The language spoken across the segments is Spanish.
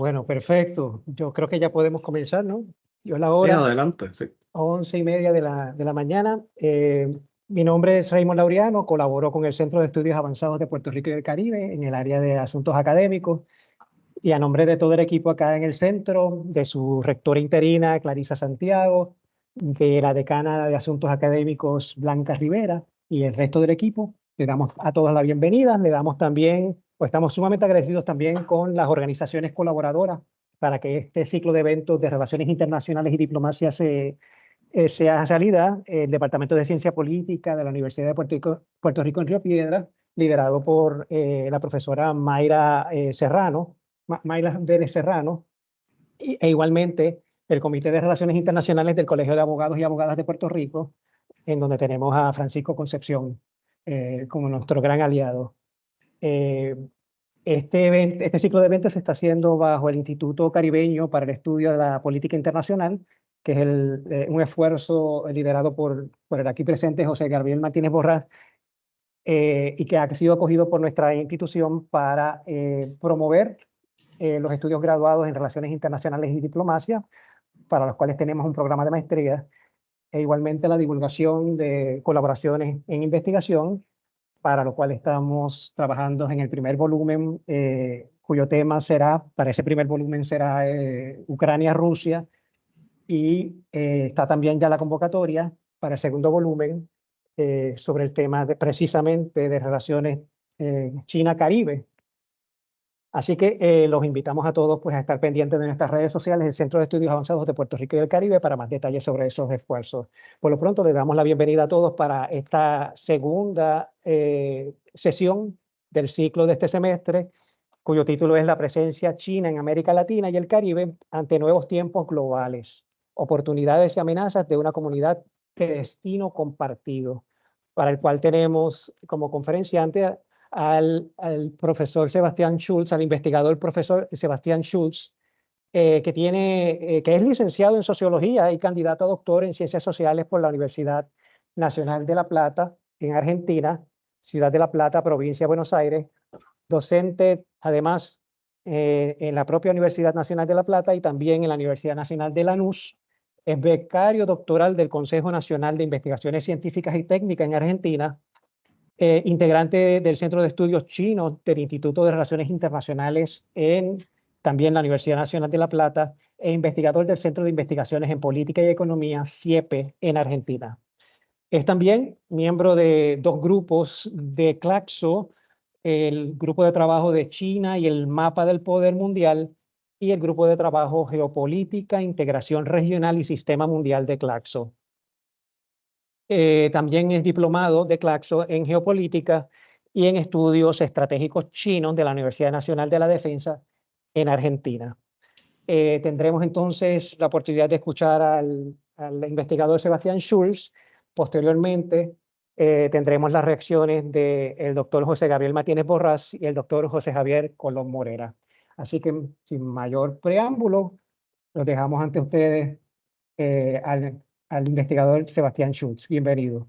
Bueno, perfecto. Yo creo que ya podemos comenzar, ¿no? Yo la Sí, hora, adelante, sí. 11:30 de la mañana. Mi nombre es Raymond Laureano, colaboro con el Centro de Estudios Avanzados de Puerto Rico y del Caribe en el área de asuntos académicos. Y a nombre de todo el equipo acá en el centro, de su rectora interina, Clarisa Santiago, de la decana de asuntos académicos, Blanca Rivera, y el resto del equipo, le damos a todas la bienvenida. Le damos también, pues estamos sumamente agradecidos también con las organizaciones colaboradoras para que este ciclo de eventos de relaciones internacionales y diplomacia sea realidad. El Departamento de Ciencia Política de la Universidad de Puerto Rico en Río Piedras, liderado por la profesora Mayra Serrano, Mayra Vélez Serrano, e igualmente el Comité de Relaciones Internacionales del Colegio de Abogados y Abogadas de Puerto Rico, en donde tenemos a Francisco Concepción como nuestro gran aliado. Eh, este ciclo de eventos se está haciendo bajo el Instituto Caribeño para el Estudio de la Política Internacional, que es un esfuerzo liderado por el aquí presente José Gabriel Martínez Borrás, y que ha sido acogido por nuestra institución para promover los estudios graduados en Relaciones Internacionales y Diplomacia, para los cuales tenemos un programa de maestría, e igualmente la divulgación de colaboraciones en investigación, para lo cual estamos trabajando en el primer volumen, cuyo tema será, para ese primer volumen será Ucrania-Rusia, y está también ya la convocatoria para el segundo volumen sobre el tema precisamente de relaciones China-Caribe. Así que los invitamos a todos pues, a estar pendientes de nuestras redes sociales, el Centro de Estudios Avanzados de Puerto Rico y del Caribe, para más detalles sobre esos esfuerzos. Por lo pronto, le damos la bienvenida a todos para esta segunda sesión del ciclo de este semestre, cuyo título es La presencia china en América Latina y el Caribe ante nuevos tiempos globales, oportunidades y amenazas de una comunidad de destino compartido, para el cual tenemos como conferenciante al profesor Sebastián Schulz, al investigador profesor Sebastián Schulz, que es licenciado en Sociología y candidato a doctor en Ciencias Sociales por la Universidad Nacional de La Plata, en Argentina, Ciudad de La Plata, provincia de Buenos Aires, docente además en la propia Universidad Nacional de La Plata y también en la Universidad Nacional de Lanús. Es becario doctoral del Consejo Nacional de Investigaciones Científicas y Técnicas en Argentina, integrante del Centro de Estudios Chinos del Instituto de Relaciones Internacionales en también la Universidad Nacional de La Plata, e investigador del Centro de Investigaciones en Política y Economía, CIEPE, en Argentina. Es también miembro de dos grupos de Claxo, el grupo de trabajo de China y el mapa del poder mundial, y el grupo de trabajo Geopolítica, Integración Regional y Sistema Mundial de Claxo. También es diplomado de Claxo en Geopolítica y en Estudios Estratégicos Chinos de la Universidad Nacional de la Defensa en Argentina. Tendremos entonces la oportunidad de escuchar al investigador Sebastián Schulz. Posteriormente, tendremos las reacciones del doctor José Gabriel Martínez Borrás y el doctor José Javier Colón Morera. Así que, sin mayor preámbulo, los dejamos ante ustedes al investigador Sebastián Schulz. Bienvenido.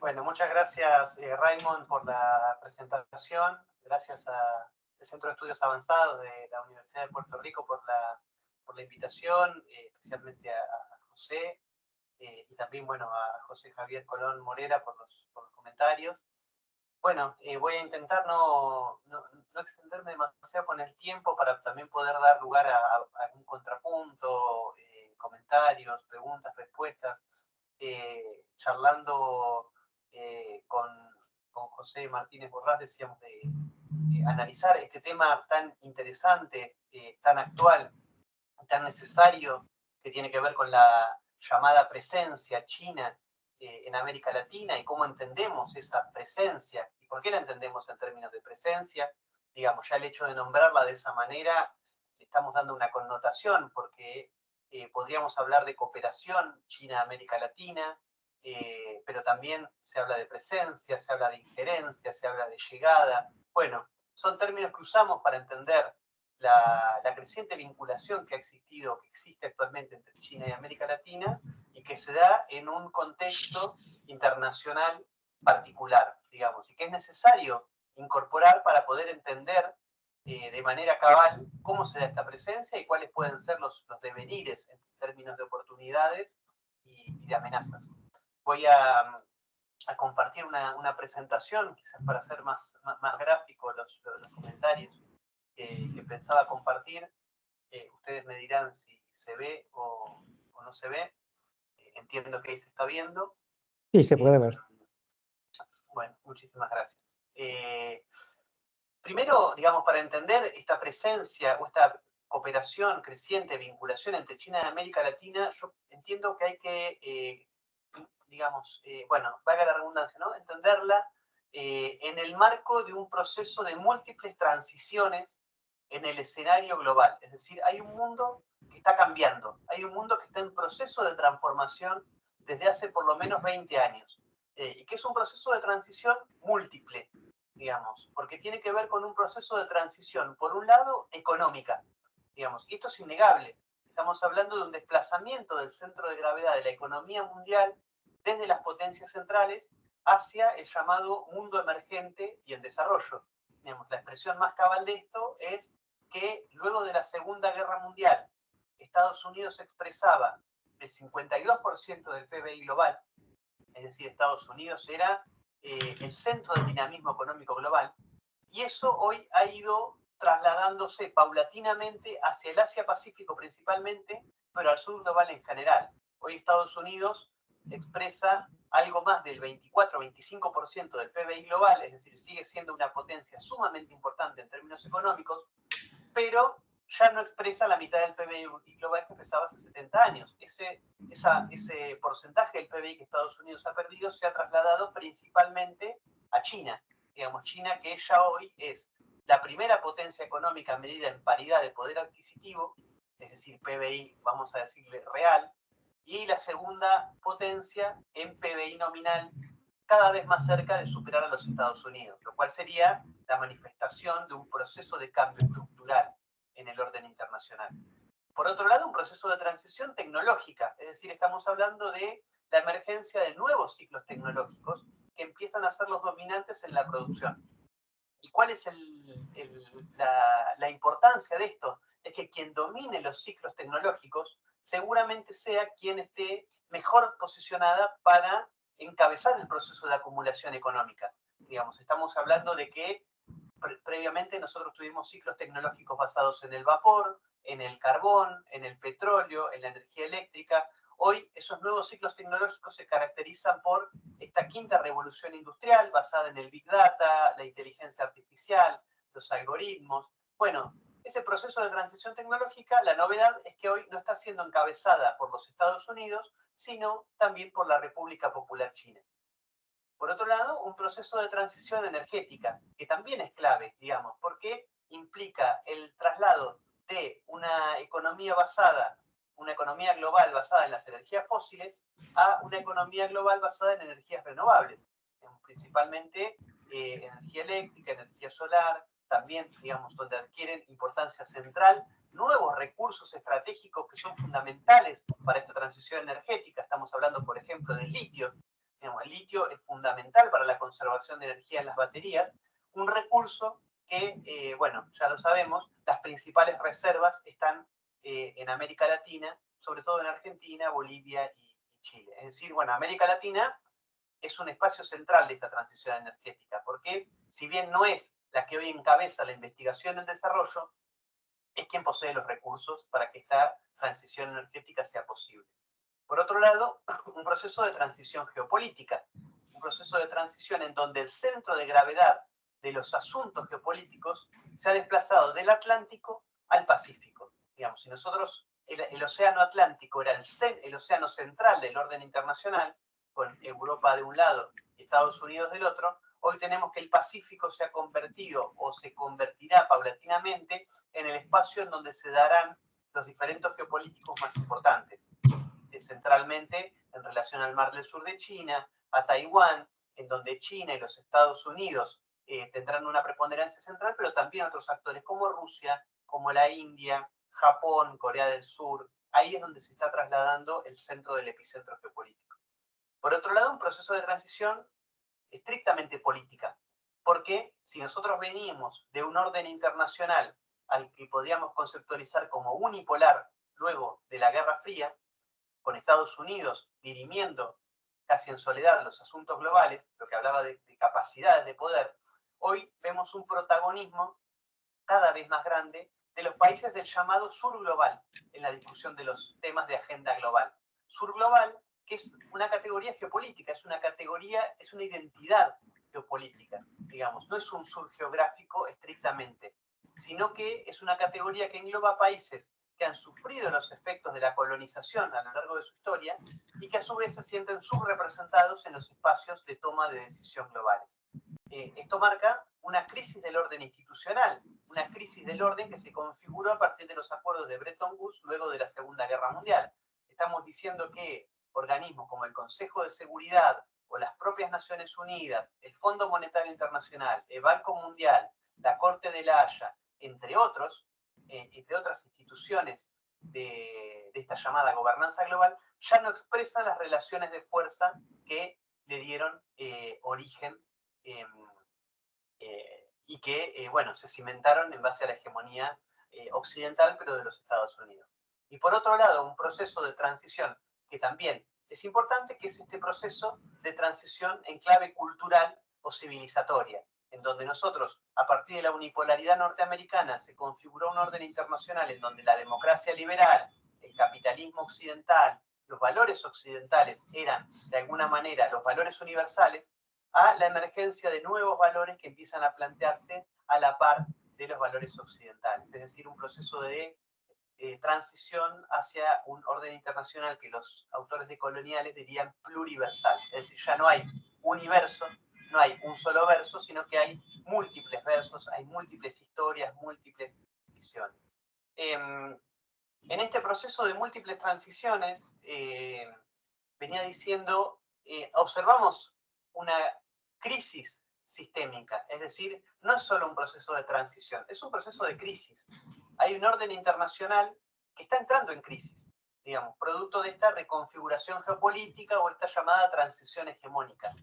Bueno, muchas gracias, Raymond, por la presentación. Gracias al Centro de Estudios Avanzados de la Universidad de Puerto Rico por la invitación, especialmente a José, y también, bueno, a José Javier Colón Morera por los comentarios. Bueno, voy a intentar no extenderme demasiado con el tiempo para también poder dar lugar a un contrapunto, comentarios, preguntas, respuestas, charlando con José Martínez Borrás, decíamos, de analizar este tema tan interesante, tan actual, tan necesario, que tiene que ver con la llamada presencia china en América Latina y cómo entendemos esa presencia y por qué la entendemos en términos de presencia. Digamos, ya el hecho de nombrarla de esa manera, le estamos dando una connotación, porque podríamos hablar de cooperación China-América Latina, pero también se habla de presencia, se habla de injerencia, se habla de llegada. Bueno, son términos que usamos para entender la creciente vinculación que ha existido, que existe actualmente entre China y América Latina, y que se da en un contexto internacional particular, digamos, y que es necesario incorporar para poder entender de manera cabal cómo se da esta presencia y cuáles pueden ser los devenires en términos de oportunidades y de amenazas. Voy a compartir una presentación, quizás para hacer más gráfico los comentarios que pensaba compartir. Ustedes me dirán si se ve o no se ve. Entiendo que ahí se está viendo. Sí, se puede ver. Bueno, muchísimas gracias. Primero, digamos, para entender esta presencia o esta cooperación creciente, vinculación entre China y América Latina, yo entiendo que hay que, digamos, bueno, valga la redundancia, ¿no? Entenderla en el marco de un proceso de múltiples transiciones en el escenario global. Es decir, hay un mundo que está cambiando, hay un mundo que está en proceso de transformación desde hace por lo menos 20 años, y que es un proceso de transición múltiple, digamos, porque tiene que ver con un proceso de transición, por un lado, económica, digamos, y esto es innegable. Estamos hablando de un desplazamiento del centro de gravedad de la economía mundial desde las potencias centrales hacia el llamado mundo emergente y en desarrollo. Digamos, la expresión más cabal de esto es que luego de la Segunda Guerra Mundial, Estados Unidos expresaba el 52% del PBI global, es decir, Estados Unidos era el centro del dinamismo económico global, y eso hoy ha ido trasladándose paulatinamente hacia el Asia-Pacífico principalmente, pero al sur global en general. Hoy Estados Unidos expresa algo más del 24-25% del PBI global, es decir, sigue siendo una potencia sumamente importante en términos económicos, pero ya no expresa la mitad del PBI global que expresaba hace 70 años. Ese porcentaje del PBI que Estados Unidos ha perdido se ha trasladado principalmente a China. Digamos, China que ya hoy es la primera potencia económica medida en paridad de poder adquisitivo, es decir, PBI, vamos a decirle, real, y la segunda potencia en PBI nominal, cada vez más cerca de superar a los Estados Unidos, lo cual sería la manifestación de un proceso de cambio estructural en el orden internacional. Por otro lado, un proceso de transición tecnológica, es decir, estamos hablando de la emergencia de nuevos ciclos tecnológicos que empiezan a ser los dominantes en la producción. ¿Y cuál es la importancia de esto? Es que quien domine los ciclos tecnológicos seguramente sea quien esté mejor posicionada para encabezar el proceso de acumulación económica. Digamos, estamos hablando de que previamente nosotros tuvimos ciclos tecnológicos basados en el vapor, en el carbón, en el petróleo, en la energía eléctrica. Hoy esos nuevos ciclos tecnológicos se caracterizan por esta quinta revolución industrial basada en el Big Data, la inteligencia artificial, los algoritmos. Bueno, ese proceso de transición tecnológica, la novedad es que hoy no está siendo encabezada por los Estados Unidos, sino también por la República Popular China. Por otro lado, un proceso de transición energética, que también es clave, digamos, porque implica el traslado de una economía global basada en las energías fósiles, a una economía global basada en energías renovables, principalmente energía eléctrica, energía solar, también, digamos, donde adquieren importancia central nuevos recursos estratégicos que son fundamentales para esta transición energética. Estamos hablando, por ejemplo, del litio. El litio es fundamental para la conservación de energía en las baterías, un recurso que, bueno, ya lo sabemos, las principales reservas están en América Latina, sobre todo en Argentina, Bolivia y Chile. Es decir, bueno, América Latina es un espacio central de esta transición energética, porque si bien no es la que hoy encabeza la investigación y el desarrollo, es quien posee los recursos para que esta transición energética sea posible. Por otro lado, un proceso de transición geopolítica, un proceso de transición en donde el centro de gravedad de los asuntos geopolíticos se ha desplazado del Atlántico al Pacífico. Digamos, si nosotros, el océano Atlántico era el océano central del orden internacional, con Europa de un lado y Estados Unidos del otro, hoy tenemos que el Pacífico se ha convertido o se convertirá paulatinamente en el espacio en donde se darán los diferentes geopolíticos más importantes, centralmente en relación al Mar del Sur de China, a Taiwán, en donde China y los Estados Unidos tendrán una preponderancia central, pero también otros actores como Rusia, como la India, Japón, Corea del Sur. Ahí es donde se está trasladando el centro del epicentro geopolítico. Por otro lado, un proceso de transición estrictamente política, Porque si nosotros venimos de un orden internacional al que podíamos conceptualizar como unipolar luego de la Guerra Fría, con Estados Unidos dirimiendo casi en soledad los asuntos globales, lo que hablaba de capacidades de poder, hoy vemos un protagonismo cada vez más grande de los países del llamado sur global en la discusión de los temas de agenda global. Sur global, que es una categoría geopolítica, es una categoría, es una identidad geopolítica, digamos, no es un sur geográfico estrictamente, sino que es una categoría que engloba países que han sufrido los efectos de la colonización a lo largo de su historia y que a su vez se sienten subrepresentados en los espacios de toma de decisión globales. Esto marca una crisis del orden institucional, una crisis del orden que se configuró a partir de los acuerdos de Bretton Woods luego de la Segunda Guerra Mundial. Estamos diciendo que organismos como el Consejo de Seguridad o las propias Naciones Unidas, el Fondo Monetario Internacional, el Banco Mundial, la Corte de la Haya, entre otras instituciones de esta llamada gobernanza global, ya no expresan las relaciones de fuerza que le dieron origen y que, bueno, se cimentaron en base a la hegemonía occidental, pero de los Estados Unidos. Y por otro lado, un proceso de transición que también es importante, que es este proceso de transición en clave cultural o civilizatoria, en donde nosotros, a partir de la unipolaridad norteamericana, se configuró un orden internacional en donde la democracia liberal, el capitalismo occidental, los valores occidentales eran, de alguna manera, los valores universales, a la emergencia de nuevos valores que empiezan a plantearse a la par de los valores occidentales. Es decir, un proceso de transición hacia un orden internacional que los autores decoloniales dirían pluriversal. Es decir, ya no hay universo, no hay un solo verso, sino que hay múltiples versos, hay múltiples historias, múltiples visiones. En este proceso de múltiples transiciones, venía diciendo, observamos una crisis sistémica, es decir, no es solo un proceso de transición, es un proceso de crisis. Hay un orden internacional que está entrando en crisis, digamos, producto de esta reconfiguración geopolítica o esta llamada transición hegemónica.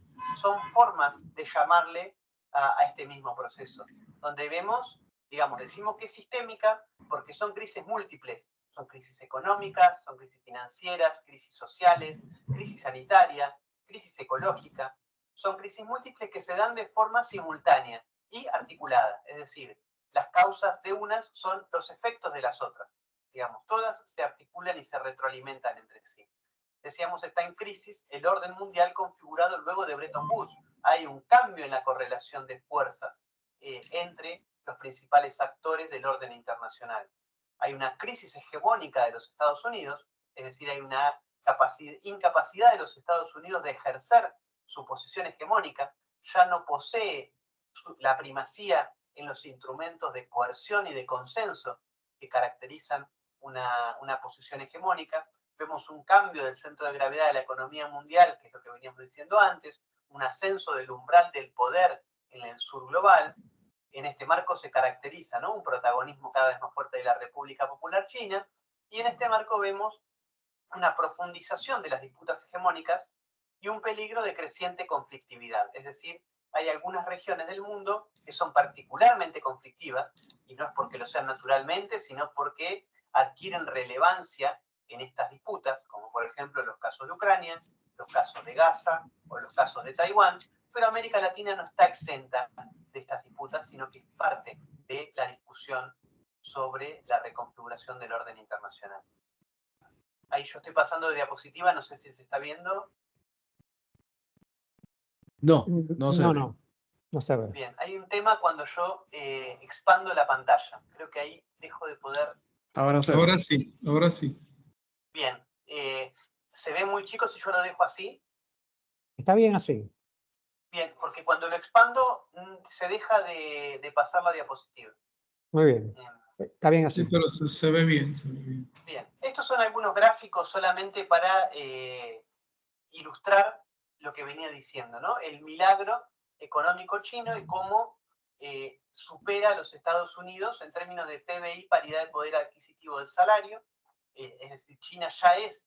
Son formas de llamarle a este mismo proceso, donde vemos, digamos, decimos que es sistémica porque son crisis múltiples, son crisis económicas, son crisis financieras, crisis sociales, crisis sanitaria, crisis ecológica. Son crisis múltiples que se dan de forma simultánea y articulada. Es decir, las causas de unas son los efectos de las otras. Digamos, todas se articulan y se retroalimentan entre sí. Decíamos, está en crisis el orden mundial configurado luego de Bretton Woods. Hay un cambio en la correlación de fuerzas entre los principales actores del orden internacional. Hay una crisis hegemónica de los Estados Unidos, es decir, hay una incapacidad de los Estados Unidos de ejercer su posición hegemónica, ya no posee la primacía en los instrumentos de coerción y de consenso que caracterizan una posición hegemónica. Vemos un cambio del centro de gravedad de la economía mundial, que es lo que veníamos diciendo antes, un ascenso del umbral del poder en el sur global. En este marco se caracteriza, ¿no?, un protagonismo cada vez más fuerte de la República Popular China, y en este marco vemos una profundización de las disputas hegemónicas y un peligro de creciente conflictividad. Es decir, hay algunas regiones del mundo que son particularmente conflictivas, y no es porque lo sean naturalmente, sino porque adquieren relevancia en estas disputas, como por ejemplo los casos de Ucrania, los casos de Gaza o los casos de Taiwán, pero América Latina no está exenta de estas disputas, sino que es parte de la discusión sobre la reconfiguración del orden internacional. Ahí yo estoy pasando de diapositiva, no sé si se está viendo. No, no se ve. No se ve. Bien, hay un tema cuando yo expando la pantalla. Creo que ahí dejo de poder... Ahora se ve. Ahora sí, ahora sí. Bien, ¿se ve muy chico si yo lo dejo así? Está bien así. Bien, porque cuando lo expando se deja de pasar la diapositiva. Muy bien. Está bien así. Sí, pero se ve bien, se ve bien. Bien, estos son algunos gráficos solamente para ilustrar lo que venía diciendo, ¿no? El milagro económico chino y cómo supera a los Estados Unidos en términos de PBI, paridad de poder adquisitivo del salario. Es decir, China ya es,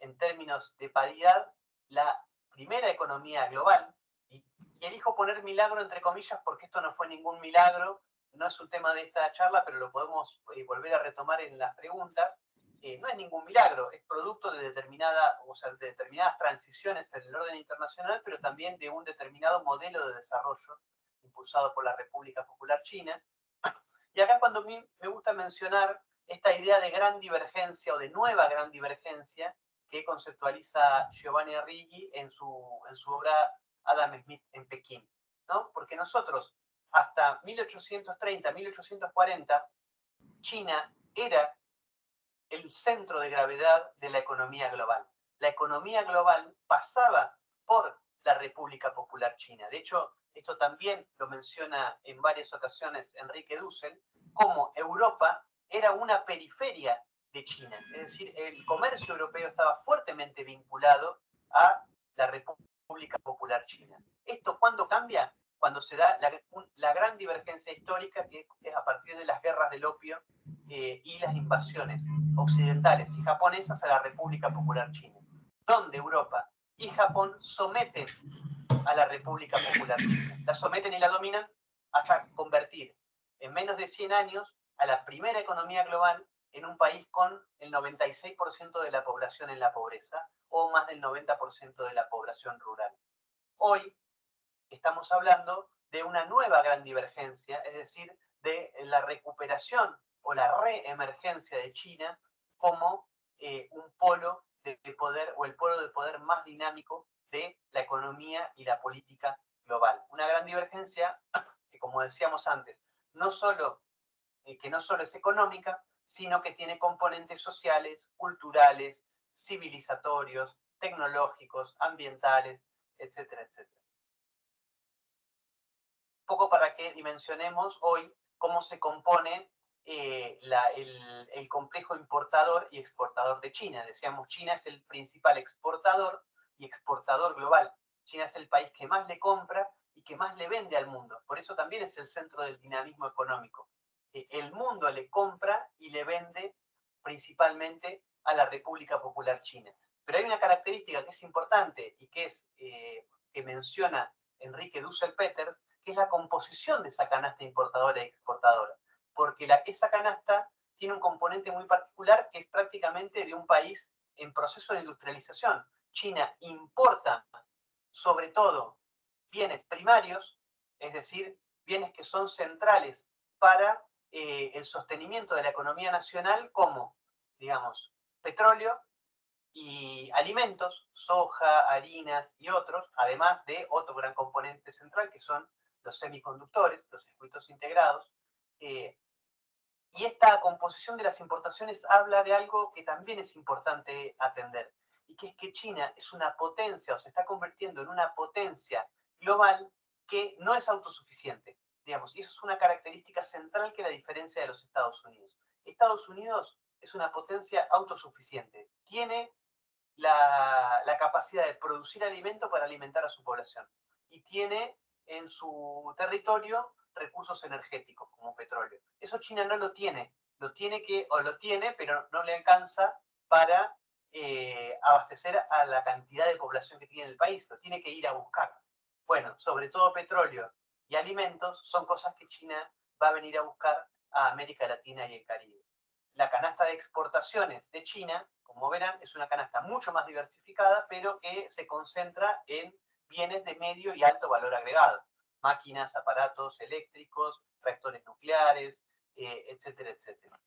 en términos de paridad, la primera economía global, y Y elijo poner milagro entre comillas porque esto no fue ningún milagro, no es un tema de esta charla, pero lo podemos volver a retomar en las preguntas. No es ningún milagro, es producto de de determinadas transiciones en el orden internacional, pero también de un determinado modelo de desarrollo impulsado por la República Popular China. Y acá es cuando a mí me gusta mencionar esta idea de gran divergencia o de nueva gran divergencia que conceptualiza Giovanni Arrighi en su obra Adam Smith en Pekín, ¿no? Porque nosotros, hasta 1830, 1840, China era el centro de gravedad de la economía global. La economía global pasaba por la República Popular China. De hecho, esto también lo menciona en varias ocasiones Enrique Dussel, como Europa era una periferia de China. Es decir, el comercio europeo estaba fuertemente vinculado a la República Popular China. ¿Esto cuándo cambia? Cuando se da la gran divergencia histórica, que es a partir de las guerras del opio y las invasiones occidentales y japonesas a la República Popular China, donde Europa y Japón someten a la República Popular China. La someten y la dominan hasta convertir en menos de 100 años a la primera economía global en un país con el 96% de la población en la pobreza o más del 90% de la población rural. Hoy estamos hablando de una nueva gran divergencia, es decir, de la recuperación o la reemergencia de China como un polo de poder o el polo de poder más dinámico de la economía y la política global. Una gran divergencia que, como decíamos antes, no solo es económica, sino que tiene componentes sociales, culturales, civilizatorios, tecnológicos, ambientales, etcétera, etcétera. Un poco para que dimensionemos hoy cómo se compone el complejo importador y exportador de China. Decíamos, China es el principal exportador y exportador global. China es el país que más le compra y que más le vende al mundo. Por eso también es el centro del dinamismo económico. El mundo le compra y le vende principalmente a la República Popular China. Pero hay una característica que es importante y que menciona Enrique Dussel-Peters, que es la composición de esa canasta importadora y exportadora. Porque esa canasta tiene un componente muy particular que es prácticamente de un país en proceso de industrialización. China importa sobre todo bienes primarios, es decir, bienes que son centrales para el sostenimiento de la economía nacional como, digamos, petróleo y alimentos, soja, harinas y otros, además de otro gran componente central que son los semiconductores, los circuitos integrados. Y esta composición de las importaciones habla de algo que también es importante atender, y que es que China es una potencia, o se está convirtiendo en una potencia global que no es autosuficiente, digamos, y eso es una característica central que la diferencia de los Estados Unidos. Estados Unidos es una potencia autosuficiente, tiene la capacidad de producir alimento para alimentar a su población. Y tiene en su territorio recursos energéticos como petróleo. Eso China no lo tiene. Lo tiene, pero no le alcanza para abastecer a la cantidad de población que tiene el país. Lo tiene que ir a buscar. Bueno, sobre todo petróleo y alimentos son cosas que China va a venir a buscar a América Latina y el Caribe. La canasta de exportaciones de China, como verán, es una canasta mucho más diversificada, pero que se concentra en bienes de medio y alto valor agregado. Máquinas, aparatos eléctricos, reactores nucleares, etcétera, etcétera.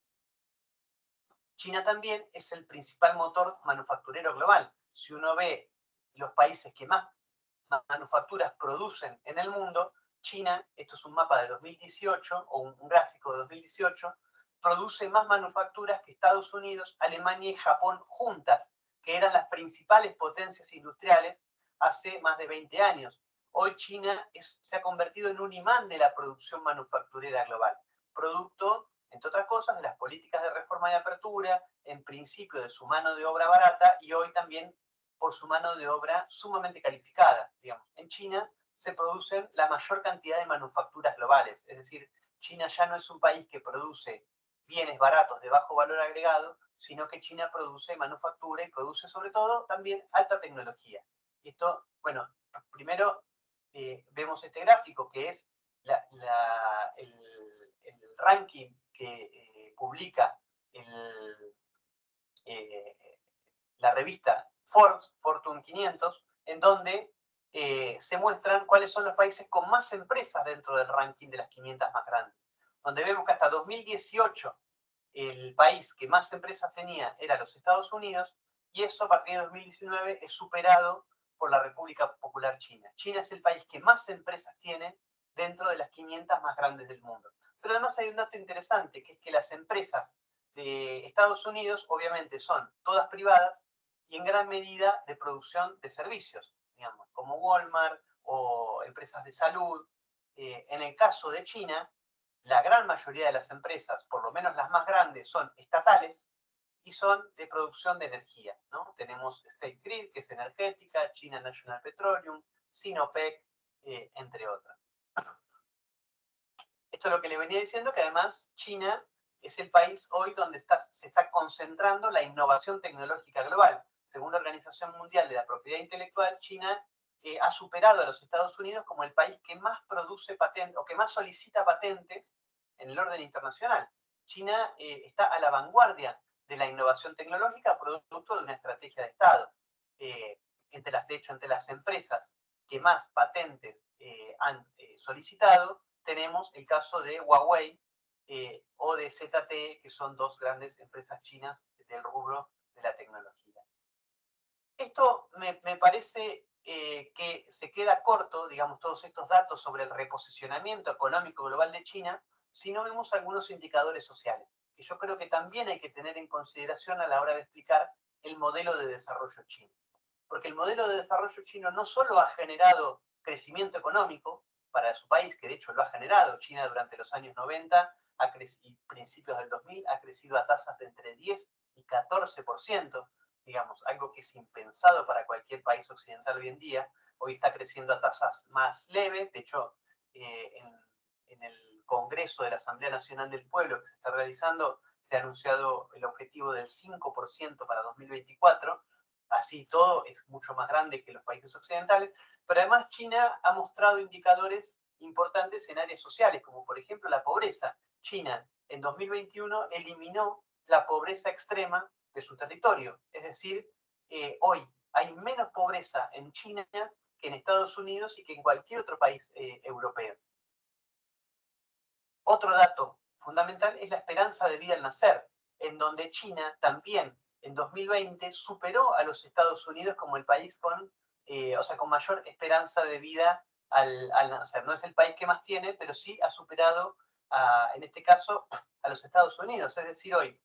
China también es el principal motor manufacturero global. Si uno ve los países que más manufacturas producen en el mundo, China, esto es un mapa de 2018 o un gráfico de 2018, produce más manufacturas que Estados Unidos, Alemania y Japón juntas, que eran las principales potencias industriales hace más de 20 años. Hoy China se ha convertido en un imán de la producción manufacturera global, producto, entre otras cosas, de las políticas de reforma y apertura, en principio de su mano de obra barata y hoy también por su mano de obra sumamente calificada. Digamos. En China se producen la mayor cantidad de manufacturas globales, es decir, China ya no es un país que produce bienes baratos de bajo valor agregado, sino que China produce manufactura y produce sobre todo también alta tecnología. Y esto, bueno, primero, vemos este gráfico que es el ranking que publica la revista Forbes, Fortune 500, en donde se muestran cuáles son los países con más empresas dentro del ranking de las 500 más grandes. Donde vemos que hasta 2018 el país que más empresas tenía era los Estados Unidos, y eso a partir de 2019 es superado por la República Popular China. China es el país que más empresas tiene dentro de las 500 más grandes del mundo. Pero además hay un dato interesante, que es que las empresas de Estados Unidos obviamente son todas privadas y en gran medida de producción de servicios, digamos, como Walmart o empresas de salud. En el caso de China, la gran mayoría de las empresas, por lo menos las más grandes, son estatales y son de producción de energía, ¿no? Tenemos State Grid, que es energética, China National Petroleum, Sinopec, entre otras. Esto es lo que le venía diciendo, que además China es el país hoy donde se está concentrando la innovación tecnológica global. Según la Organización Mundial de la Propiedad Intelectual, China ha superado a los Estados Unidos como el país que más produce patentes o que más solicita patentes en el orden internacional. China está a la vanguardia de la innovación tecnológica producto de una estrategia de Estado. De hecho, entre las empresas que más patentes han solicitado, tenemos el caso de Huawei o de ZTE, que son dos grandes empresas chinas del rubro de la tecnología. Esto me parece que se queda corto, digamos, todos estos datos sobre el reposicionamiento económico global de China, si no vemos algunos indicadores sociales, que yo creo que también hay que tener en consideración a la hora de explicar el modelo de desarrollo chino. Porque el modelo de desarrollo chino no solo ha generado crecimiento económico para su país, que de hecho lo ha generado. China durante los años 90 y principios del 2000 ha crecido a tasas de entre 10 y 14%, digamos, algo que es impensado para cualquier país occidental hoy en día. Hoy está creciendo a tasas más leves. De hecho, en el Congreso de la Asamblea Nacional del Pueblo que se está realizando, se ha anunciado el objetivo del 5% para 2024. Así todo es mucho más grande que los países occidentales, pero además China ha mostrado indicadores importantes en áreas sociales, como por ejemplo la pobreza. China en 2021 eliminó la pobreza extrema de su territorio, es decir, hoy hay menos pobreza en China que en Estados Unidos y que en cualquier otro país europeo. Otro dato fundamental es la esperanza de vida al nacer, en donde China también en 2020 superó a los Estados Unidos como el país con mayor esperanza de vida al nacer. No es el país que más tiene, pero sí ha superado, en este caso, a los Estados Unidos. Es decir, hoy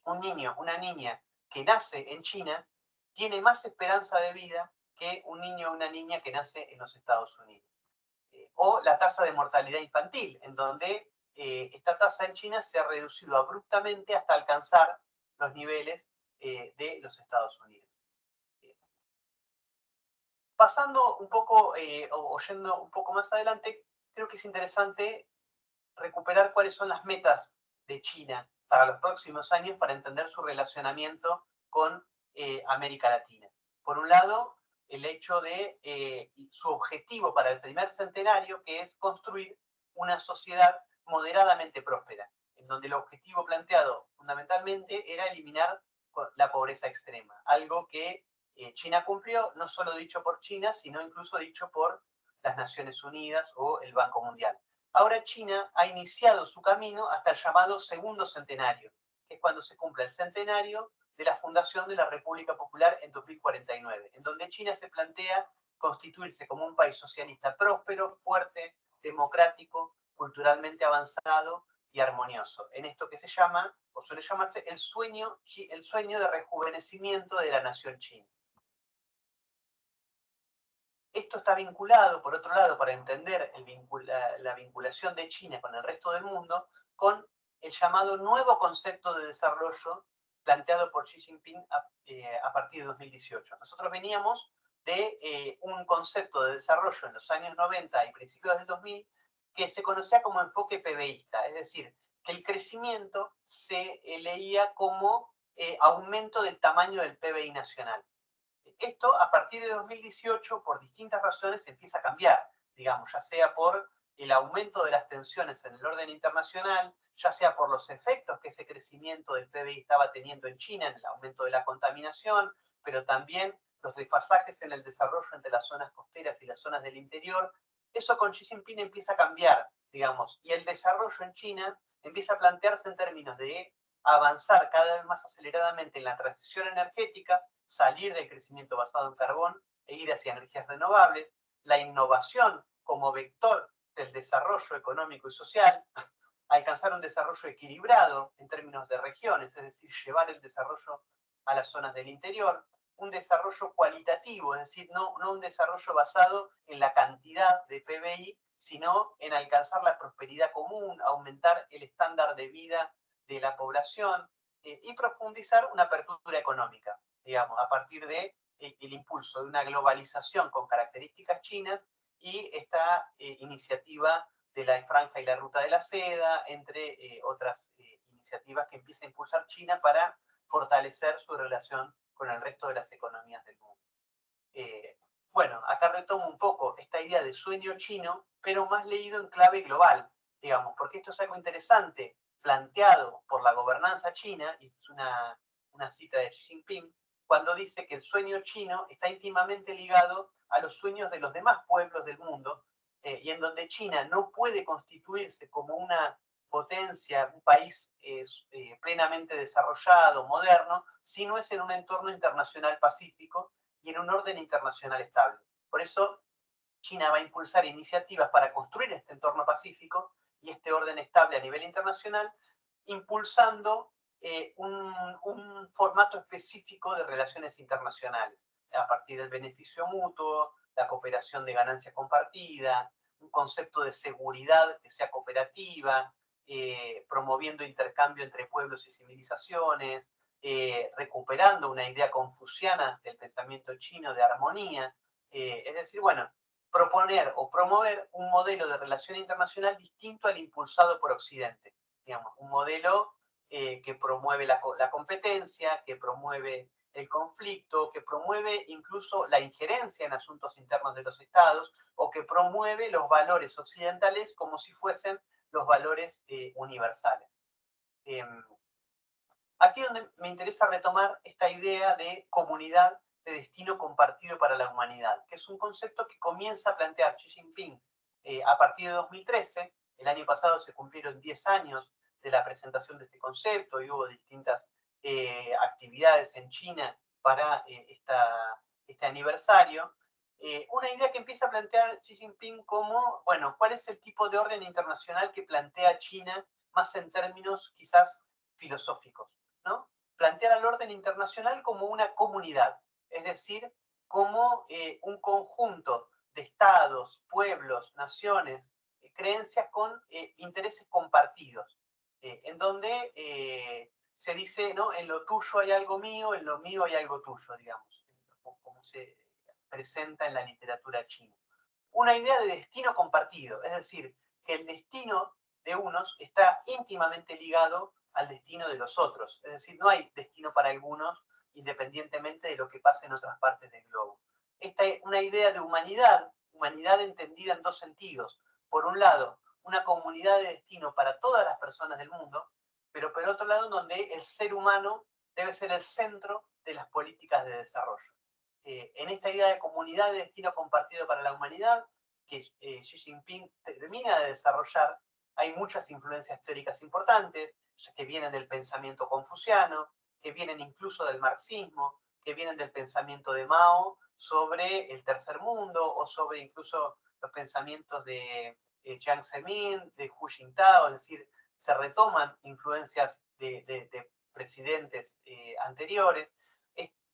un niño, una niña que nace en China tiene más esperanza de vida que un niño o una niña que nace en los Estados Unidos. O la tasa de mortalidad infantil, en donde esta tasa en China se ha reducido abruptamente hasta alcanzar los niveles de los Estados Unidos. Pasando un poco, o yendo un poco más adelante, creo que es interesante recuperar cuáles son las metas de China para los próximos años para entender su relacionamiento con América Latina. Por un lado, el hecho de su objetivo para el primer centenario, que es construir una sociedad moderadamente próspera, en donde el objetivo planteado fundamentalmente era eliminar la pobreza extrema, algo que China cumplió, no solo dicho por China, sino incluso dicho por las Naciones Unidas o el Banco Mundial. Ahora China ha iniciado su camino hasta el llamado segundo centenario, que es cuando se cumple el centenario de la fundación de la República Popular en 2049, en donde China se plantea constituirse como un país socialista próspero, fuerte, democrático, culturalmente avanzado y armonioso, en esto que se llama, o suele llamarse, el sueño de rejuvenecimiento de la nación china. Esto está vinculado, por otro lado, para entender la vinculación de China con el resto del mundo, con el llamado nuevo concepto de desarrollo planteado por Xi Jinping a partir de 2018. Nosotros veníamos de un concepto de desarrollo en los años 90 y principios del 2000 que se conocía como enfoque PBIsta, es decir, que el crecimiento se leía como aumento del tamaño del PBI nacional. Esto, a partir de 2018, por distintas razones, empieza a cambiar. digamos, ya sea por el aumento de las tensiones en el orden internacional, ya sea por los efectos que ese crecimiento del PBI estaba teniendo en China, en el aumento de la contaminación, pero también los desfasajes en el desarrollo entre las zonas costeras y las zonas del interior. Eso con Xi Jinping empieza a cambiar, digamos, y el desarrollo en China empieza a plantearse en términos de avanzar cada vez más aceleradamente en la transición energética, salir del crecimiento basado en carbón e ir hacia energías renovables, la innovación como vector del desarrollo económico y social, alcanzar un desarrollo equilibrado en términos de regiones, es decir, llevar el desarrollo a las zonas del interior, un desarrollo cualitativo, es decir, no un desarrollo basado en la cantidad de PBI, sino en alcanzar la prosperidad común, aumentar el estándar de vida de la población y profundizar una apertura económica, digamos, a partir de el impulso de una globalización con características chinas y esta iniciativa de la Franja y la Ruta de la Seda, entre otras iniciativas que empieza a impulsar China para fortalecer su relación con el resto de las economías del mundo. Bueno, acá retomo un poco esta idea de sueño chino, pero más leído en clave global, digamos, porque esto es algo interesante, planteado por la gobernanza china, y es una cita de Xi Jinping, cuando dice que el sueño chino está íntimamente ligado a los sueños de los demás pueblos del mundo, y en donde China no puede constituirse como una potencia, un país plenamente desarrollado, moderno, si no es en un entorno internacional pacífico y en un orden internacional estable. Por eso, China va a impulsar iniciativas para construir este entorno pacífico y este orden estable a nivel internacional, impulsando un formato específico de relaciones internacionales, a partir del beneficio mutuo, la cooperación de ganancia compartida, un concepto de seguridad que sea cooperativa, promoviendo intercambio entre pueblos y civilizaciones, recuperando una idea confuciana del pensamiento chino de armonía, es decir, bueno, proponer o promover un modelo de relación internacional distinto al impulsado por Occidente, digamos, un modelo que promueve la competencia, que promueve el conflicto, que promueve incluso la injerencia en asuntos internos de los estados, o que promueve los valores occidentales como si fuesen los valores universales. Aquí es donde me interesa retomar esta idea de comunidad de destino compartido para la humanidad, que es un concepto que comienza a plantear Xi Jinping a partir de 2013. El año pasado se cumplieron 10 años de la presentación de este concepto y hubo distintas actividades en China para este aniversario. Una idea que empieza a plantear Xi Jinping como, bueno, ¿cuál es el tipo de orden internacional que plantea China más en términos quizás filosóficos, ¿no? Plantear al orden internacional como una comunidad, es decir, como un conjunto de estados, pueblos, naciones, creencias con intereses compartidos, en donde se dice, ¿no? En lo tuyo hay algo mío, en lo mío hay algo tuyo, digamos, como se presenta en la literatura china. Una idea de destino compartido, es decir, que el destino de unos está íntimamente ligado al destino de los otros, es decir, no hay destino para algunos independientemente de lo que pase en otras partes del globo. Esta es una idea de humanidad entendida en dos sentidos. Por un lado, una comunidad de destino para todas las personas del mundo, pero por otro lado, donde el ser humano debe ser el centro de las políticas de desarrollo. En esta idea de comunidad de destino compartido para la humanidad, que Xi Jinping termina de desarrollar, hay muchas influencias teóricas importantes, que vienen del pensamiento confuciano, que vienen incluso del marxismo, que vienen del pensamiento de Mao sobre el tercer mundo, o sobre incluso los pensamientos de Jiang Zemin, de Hu Jintao, es decir, se retoman influencias de presidentes anteriores.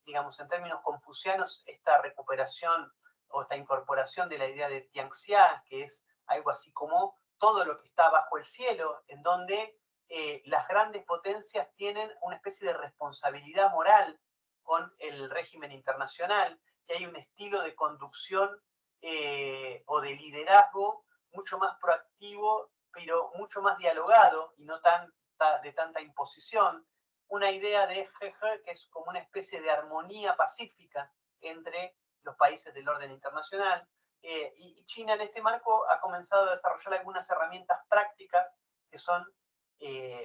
Digamos, en términos confucianos, esta recuperación o esta incorporación de la idea de Tianxia, que es algo así como todo lo que está bajo el cielo, en donde las grandes potencias tienen una especie de responsabilidad moral con el régimen internacional, que hay un estilo de conducción o de liderazgo mucho más proactivo, pero mucho más dialogado y no de tanta imposición. Una idea de Hehe que es como una especie de armonía pacífica entre los países del orden internacional, Y China en este marco ha comenzado a desarrollar algunas herramientas prácticas que son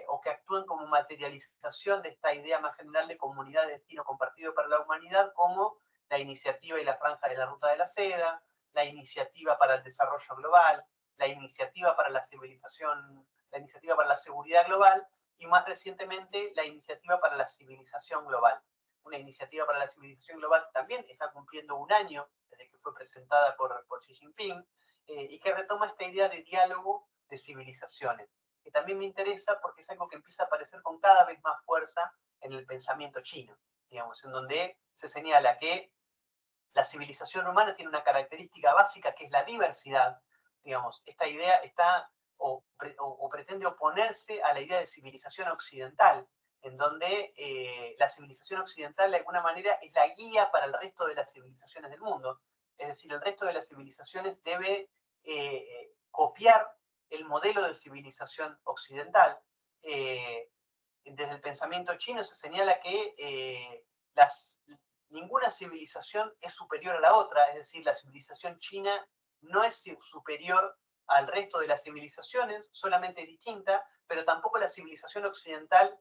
o que actúan como materialización de esta idea más general de comunidad de destino compartido para la humanidad, como la iniciativa y la franja de la ruta de la seda, la iniciativa para el desarrollo global, la iniciativa para la civilización, la iniciativa para la seguridad global y más recientemente la iniciativa para la civilización global. Una iniciativa para la civilización global también está cumpliendo un año desde que fue presentada por Xi Jinping y que retoma esta idea de diálogo de civilizaciones, que también me interesa porque es algo que empieza a aparecer con cada vez más fuerza en el pensamiento chino, digamos, en donde se señala que la civilización humana tiene una característica básica que es la diversidad, digamos, esta idea está o pretende oponerse a la idea de civilización occidental, en donde la civilización occidental de alguna manera es la guía para el resto de las civilizaciones del mundo. Es decir, el resto de las civilizaciones debe copiar el modelo de civilización occidental. Desde el pensamiento chino se señala que ninguna civilización es superior a la otra, es decir, la civilización china no es superior al resto de las civilizaciones, solamente distinta, pero tampoco la civilización occidental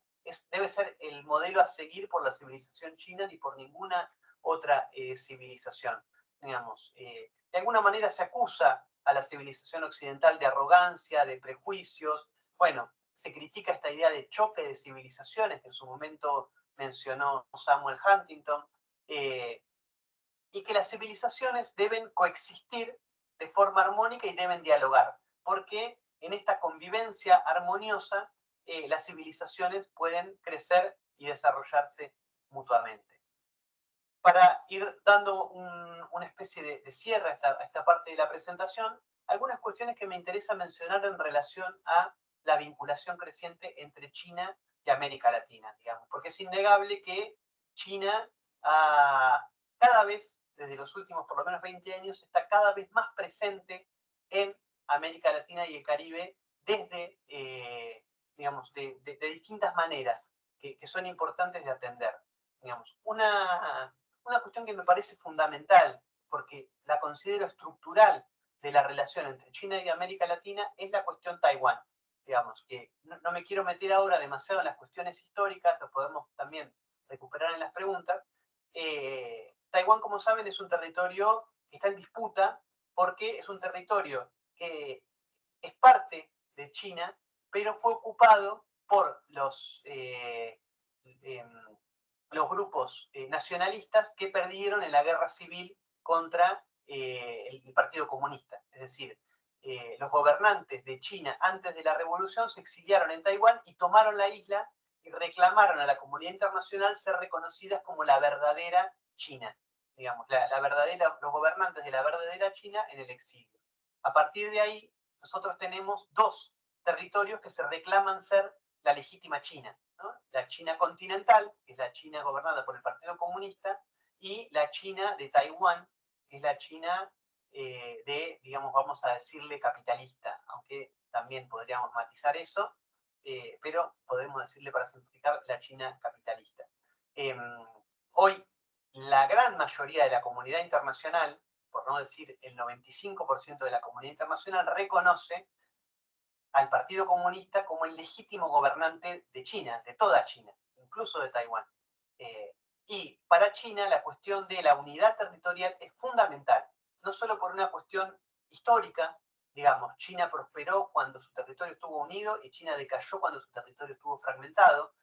debe ser el modelo a seguir por la civilización china ni por ninguna otra civilización. Digamos, de alguna manera se acusa a la civilización occidental de arrogancia, de prejuicios. Bueno, se critica esta idea de choque de civilizaciones que en su momento mencionó Samuel Huntington, y que las civilizaciones deben coexistir de forma armónica y deben dialogar, porque en esta convivencia armoniosa las civilizaciones pueden crecer y desarrollarse mutuamente. Para ir dando una especie de cierre a esta parte de la presentación, algunas cuestiones que me interesa mencionar en relación a la vinculación creciente entre China y América Latina, digamos, porque es innegable que China cada vez, desde los últimos por lo menos 20 años, está cada vez más presente en América Latina y el Caribe desde, digamos, de distintas maneras que son importantes de atender. Digamos, una cuestión que me parece fundamental, porque la considero estructural de la relación entre China y América Latina, es la cuestión Taiwán. Digamos, que no me quiero meter ahora demasiado en las cuestiones históricas, lo podemos también recuperar en las preguntas. Taiwán, como saben, es un territorio que está en disputa porque es un territorio que es parte de China, pero fue ocupado por los grupos nacionalistas que perdieron en la guerra civil contra el Partido Comunista. Es decir, los gobernantes de China antes de la revolución se exiliaron en Taiwán y tomaron la isla y reclamaron a la comunidad internacional ser reconocidas como la verdadera China, digamos, los gobernantes de la verdadera China en el exilio. A partir de ahí, nosotros tenemos dos territorios que se reclaman ser la legítima China, ¿no? La China continental, que es la China gobernada por el Partido Comunista, y la China de Taiwán, que es la China digamos, vamos a decirle capitalista, aunque también podríamos matizar eso, pero podemos decirle, para simplificar, la China capitalista. Hoy, la gran mayoría de la comunidad internacional, por no decir el 95% de la comunidad internacional, reconoce al Partido Comunista como el legítimo gobernante de China, de toda China, incluso de Taiwán. Y para China la cuestión de la unidad territorial es fundamental, no solo por una cuestión histórica, digamos, China prosperó cuando su territorio estuvo unido y China decayó cuando su territorio estuvo fragmentado,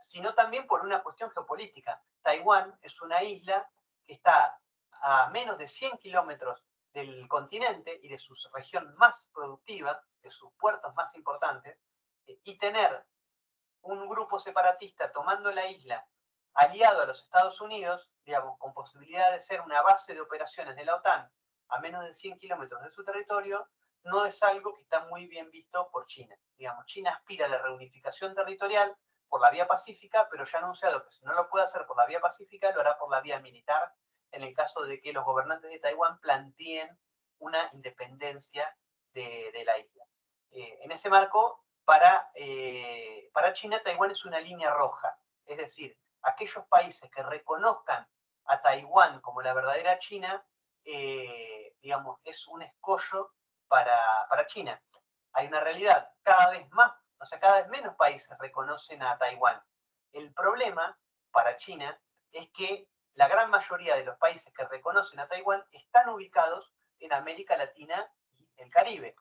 sino también por una cuestión geopolítica. Taiwán es una isla que está a menos de 100 kilómetros del continente y de su región más productiva, de sus puertos más importantes, y tener un grupo separatista tomando la isla aliado a los Estados Unidos, digamos, con posibilidad de ser una base de operaciones de la OTAN a menos de 100 kilómetros de su territorio, no es algo que está muy bien visto por China. Digamos, China aspira a la reunificación territorial por la vía pacífica, pero ya ha anunciado que si no lo puede hacer por la vía pacífica, lo hará por la vía militar, en el caso de que los gobernantes de Taiwán planteen una independencia de la isla. En ese marco, para China, Taiwán es una línea roja, es decir, aquellos países que reconozcan a Taiwán como la verdadera China, digamos, es un escollo para China. Hay una realidad, cada vez más, o sea, cada vez menos países reconocen a Taiwán. El problema para China es que la gran mayoría de los países que reconocen a Taiwán están ubicados en América Latina y el Caribe,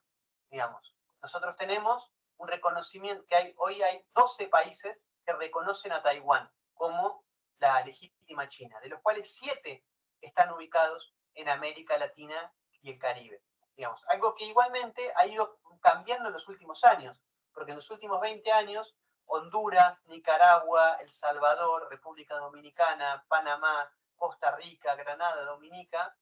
digamos. Nosotros tenemos un reconocimiento que hoy hay 12 países que reconocen a Taiwán como la legítima China, de los cuales 7 están ubicados en América Latina y el Caribe. Digamos, algo que igualmente ha ido cambiando en los últimos años, porque en los últimos 20 años Honduras, Nicaragua, El Salvador, República Dominicana, Panamá, Costa Rica, Granada, Dominica,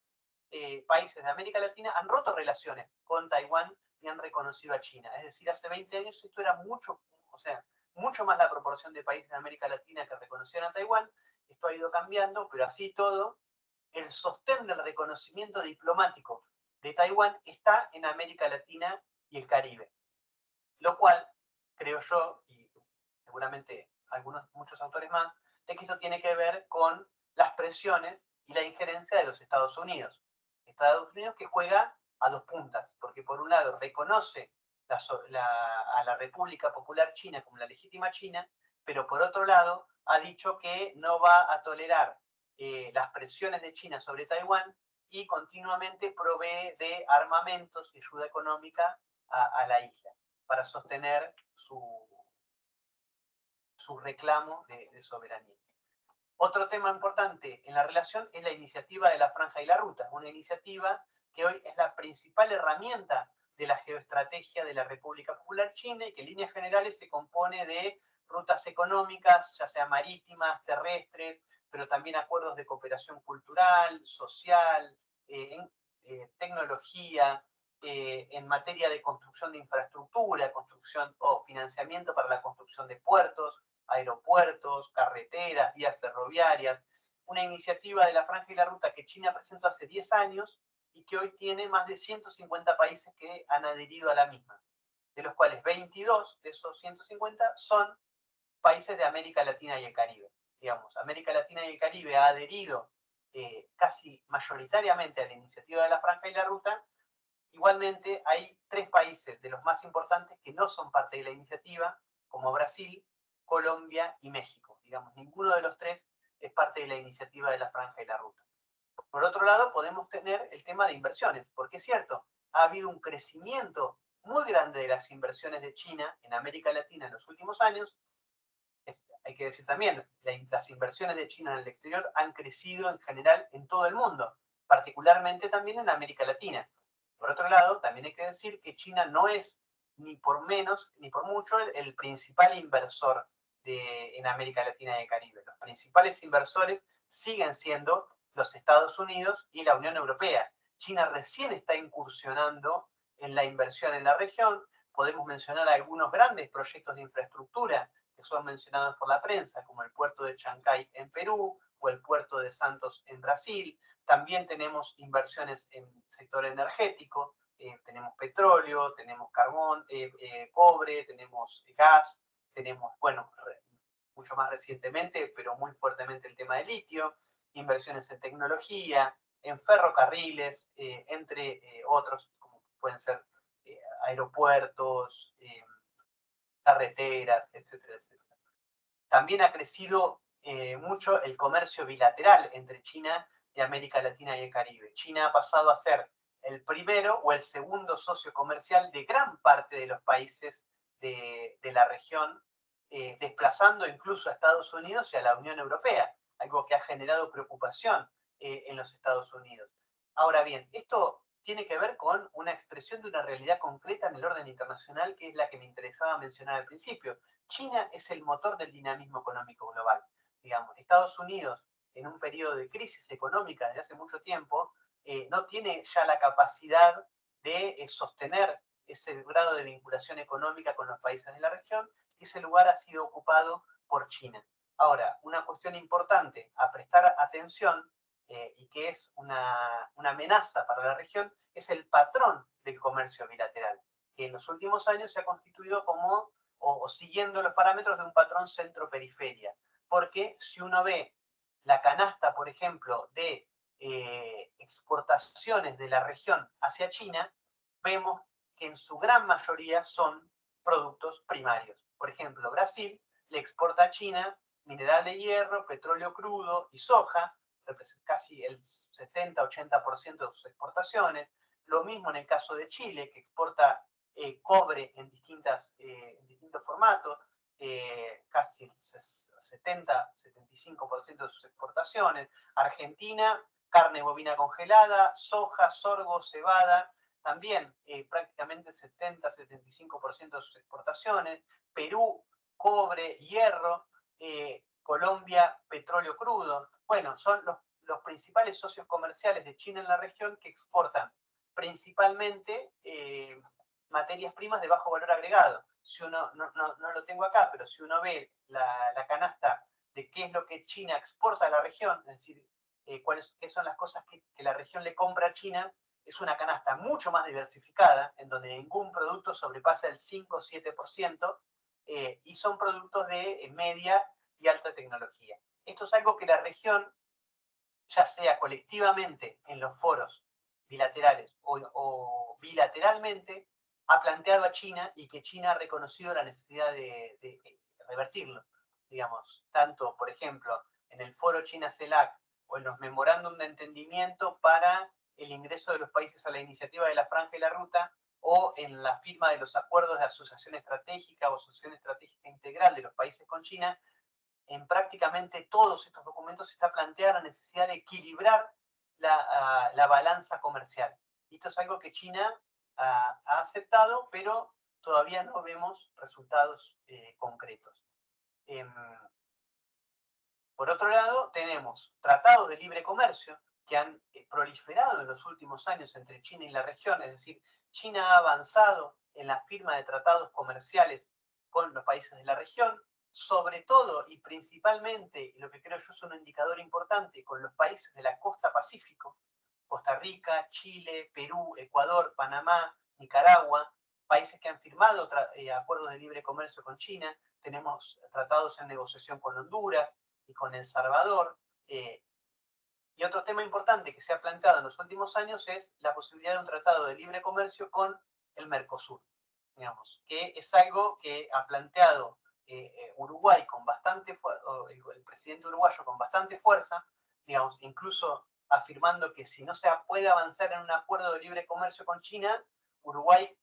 países de América Latina han roto relaciones con Taiwán y han reconocido a China. Es decir, hace 20 años esto era mucho, o sea, mucho más la proporción de países de América Latina que reconocían a Taiwán. Esto ha ido cambiando, pero así todo, el sostén del reconocimiento diplomático de Taiwán está en América Latina y el Caribe. Lo cual, creo yo, y seguramente muchos autores más, de que esto tiene que ver con las presiones y la injerencia de los Estados Unidos. Estados Unidos que juega a dos puntas, porque por un lado reconoce a la República Popular China como la legítima China, pero por otro lado ha dicho que no va a tolerar las presiones de China sobre Taiwán y continuamente provee de armamentos y ayuda económica a la isla para sostener su reclamo de soberanía. Otro tema importante en la relación es la iniciativa de la Franja y la Ruta, una iniciativa que hoy es la principal herramienta de la geoestrategia de la República Popular China y que en líneas generales se compone de rutas económicas, ya sea marítimas, terrestres, pero también acuerdos de cooperación cultural, social, tecnología, en materia de construcción de infraestructura, construcción o financiamiento para la construcción de puertos, aeropuertos, carreteras, vías ferroviarias, una iniciativa de la Franja y la Ruta que China presentó hace 10 años y que hoy tiene más de 150 países que han adherido a la misma, de los cuales 22 de esos 150 son países de América Latina y el Caribe. Digamos, América Latina y el Caribe ha adherido casi mayoritariamente a la iniciativa de la Franja y la Ruta. Igualmente, hay 3 países de los más importantes que no son parte de la iniciativa, como Brasil, Colombia y México. Digamos, ninguno de los 3 es parte de la iniciativa de la Franja y la Ruta. Por otro lado, podemos tener el tema de inversiones, porque es cierto, ha habido un crecimiento muy grande de las inversiones de China en América Latina en los últimos años. Hay que decir también, las inversiones de China en el exterior han crecido en general en todo el mundo, particularmente también en América Latina. Por otro lado, también hay que decir que China no es ni por menos ni por mucho el principal inversor en América Latina y el Caribe. Los principales inversores siguen siendo los Estados Unidos y la Unión Europea. China recién está incursionando en la inversión en la región. Podemos mencionar algunos grandes proyectos de infraestructura que son mencionados por la prensa, como el puerto de Chancay en Perú o el puerto de Santos en Brasil. También tenemos inversiones en el sector energético, tenemos petróleo, tenemos carbón, cobre, tenemos gas, tenemos, bueno, mucho más recientemente, pero muy fuertemente el tema de litio, inversiones en tecnología, en ferrocarriles, entre otros, como pueden ser aeropuertos, carreteras, etcétera, etcétera. También ha crecido mucho el comercio bilateral entre China y América Latina y el Caribe. China ha pasado a ser el primero o el segundo socio comercial de gran parte de los países de la región, desplazando incluso a Estados Unidos y a la Unión Europea, algo que ha generado preocupación en los Estados Unidos. Ahora bien, esto tiene que ver con una expresión de una realidad concreta en el orden internacional, que es la que me interesaba mencionar al principio. China es el motor del dinamismo económico global. Digamos, Estados Unidos, en un periodo de crisis económica desde hace mucho tiempo, no tiene ya la capacidad de sostener ese grado de vinculación económica con los países de la región, y ese lugar ha sido ocupado por China. Ahora, una cuestión importante a prestar atención, y que es una amenaza para la región, es el patrón del comercio bilateral, que en los últimos años se ha constituido como, o siguiendo los parámetros de un patrón centro-periferia. Porque si uno ve la canasta, por ejemplo, de exportaciones de la región hacia China, vemos que en su gran mayoría son productos primarios. Por ejemplo, Brasil le exporta a China mineral de hierro, petróleo crudo y soja, casi el 70-80% de sus exportaciones. Lo mismo en el caso de Chile, que exporta cobre en distintos formatos, casi el 70-75% de sus exportaciones. Argentina, carne bovina congelada, soja, sorgo, cebada, también prácticamente 70-75% de sus exportaciones. Perú, cobre, hierro. Colombia, petróleo crudo. Bueno, son los principales socios comerciales de China en la región que exportan principalmente materias primas de bajo valor agregado. Si uno, no lo tengo acá, pero si uno ve la canasta de qué es lo que China exporta a la región, es decir, qué son las cosas que la región le compra a China, es una canasta mucho más diversificada, en donde ningún producto sobrepasa el 5 o 7%, y son productos de media y alta tecnología. Esto es algo que la región, ya sea colectivamente en los foros bilaterales o bilateralmente, ha planteado a China y que China ha reconocido la necesidad de revertirlo. Digamos, tanto, por ejemplo, en el foro China-CELAC o en los memorándum de entendimiento para el ingreso de los países a la iniciativa de la Franja y la Ruta, o en la firma de los acuerdos de asociación estratégica o asociación estratégica integral de los países con China. En prácticamente todos estos documentos está planteada la necesidad de equilibrar la balanza comercial. Y esto es algo que China ha aceptado, pero todavía no vemos resultados concretos. Por otro lado, tenemos tratados de libre comercio que han proliferado en los últimos años entre China y la región, es decir, China ha avanzado en la firma de tratados comerciales con los países de la región, sobre todo y principalmente, y lo que creo yo es un indicador importante, con los países de la costa Pacífico, Costa Rica, Chile, Perú, Ecuador, Panamá, Nicaragua, países que han firmado acuerdos de libre comercio con China. Tenemos tratados en negociación con Honduras y con El Salvador. Y otro tema importante que se ha planteado en los últimos años es la posibilidad de un tratado de libre comercio con el Mercosur, digamos, que es algo que ha planteado Uruguay con bastante el presidente uruguayo con bastante fuerza, digamos, incluso afirmando que si no se puede avanzar en un acuerdo de libre comercio con China, Uruguay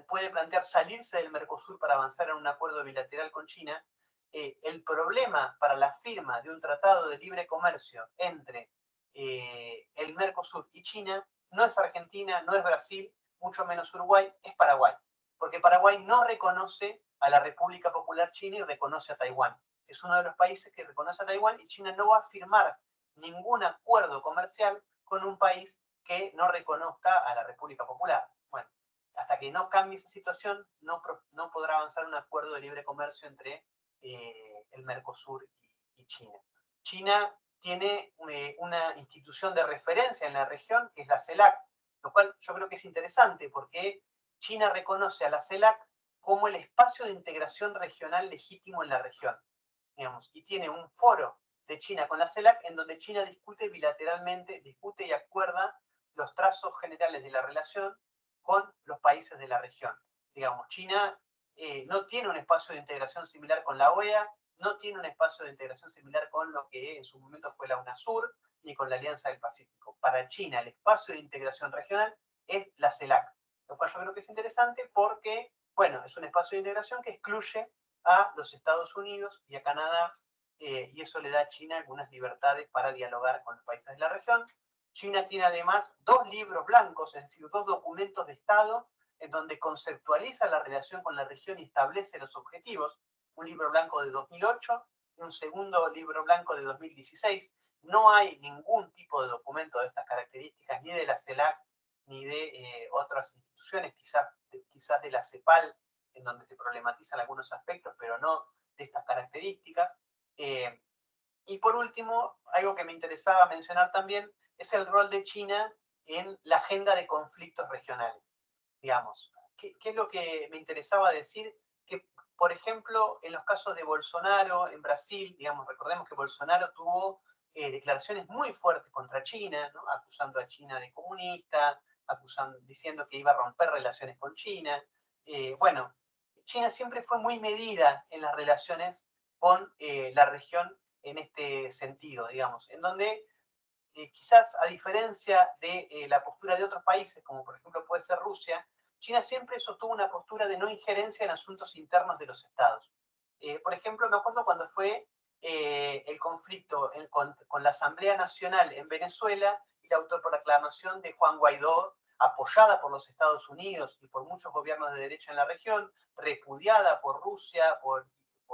puede plantear salirse del Mercosur para avanzar en un acuerdo bilateral con China. El problema para la firma de un tratado de libre comercio entre el Mercosur y China no es Argentina, no es Brasil, mucho menos Uruguay, es Paraguay. Porque Paraguay no reconoce a la República Popular China y reconoce a Taiwán. Es uno de los países que reconoce a Taiwán y China no va a firmar ningún acuerdo comercial con un país que no reconozca a la República Popular. Bueno, hasta que no cambie esa situación, no podrá avanzar un acuerdo de libre comercio entre el Mercosur y China. China tiene una institución de referencia en la región, que es la CELAC, lo cual yo creo que es interesante porque China reconoce a la CELAC como el espacio de integración regional legítimo en la región, digamos, y tiene un foro de China con la CELAC en donde China discute bilateralmente, discute y acuerda los trazos generales de la relación con los países de la región. Digamos, China no tiene un espacio de integración similar con la OEA, no tiene un espacio de integración similar con lo que en su momento fue la UNASUR, ni con la Alianza del Pacífico. Para China, el espacio de integración regional es la CELAC, lo cual yo creo que es interesante porque, bueno, es un espacio de integración que excluye a los Estados Unidos y a Canadá, y eso le da a China algunas libertades para dialogar con los países de la región. China tiene además 2 libros blancos, es decir, 2 documentos de Estado en donde conceptualiza la relación con la región y establece los objetivos. Un libro blanco de 2008 y un segundo libro blanco de 2016. No hay ningún tipo de documento de estas características, ni de la CELAC, ni de otras instituciones, quizás de la CEPAL, en donde se problematizan algunos aspectos, pero no de estas características. Y por último, algo que me interesaba mencionar también es el rol de China en la agenda de conflictos regionales. Digamos, ¿qué es lo que me interesaba decir? Que, por ejemplo, en los casos de Bolsonaro en Brasil, digamos, recordemos que Bolsonaro tuvo declaraciones muy fuertes contra China, ¿no? Acusando a China de comunista, diciendo que iba a romper relaciones con China. Bueno, China siempre fue muy medida en las relaciones con la región en este sentido, digamos, en donde quizás a diferencia de la postura de otros países, como por ejemplo puede ser Rusia, China siempre sostuvo una postura de no injerencia en asuntos internos de los estados. Por ejemplo, me acuerdo cuando fue el conflicto con la Asamblea Nacional en Venezuela y la autoproclamación de Juan Guaidó, apoyada por los Estados Unidos y por muchos gobiernos de derecha en la región, repudiada por Rusia, por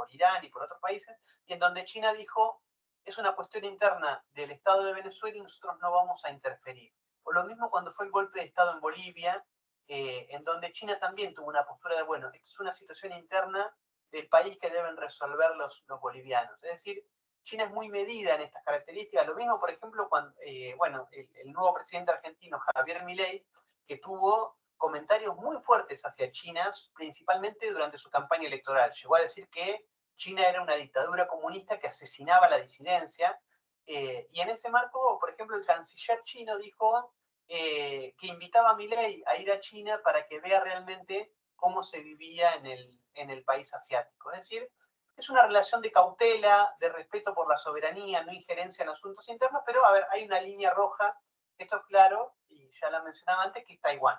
Irán y por otros países, y en donde China dijo, es una cuestión interna del Estado de Venezuela y nosotros no vamos a interferir. O lo mismo cuando fue el golpe de Estado en Bolivia, en donde China también tuvo una postura de, bueno, esto es una situación interna del país que deben resolver los bolivianos. Es decir, China es muy medida en estas características. Lo mismo, por ejemplo, cuando el nuevo presidente argentino, Javier Milei, que tuvo comentarios muy fuertes hacia China, principalmente durante su campaña electoral. Llegó a decir que China era una dictadura comunista que asesinaba la disidencia, y en ese marco, por ejemplo, el canciller chino dijo que invitaba a Milei a ir a China para que vea realmente cómo se vivía en el país asiático. Es decir, es una relación de cautela, de respeto por la soberanía, no injerencia en asuntos internos, pero a ver, hay una línea roja, esto es claro, y ya la mencionaba antes, que es Taiwán.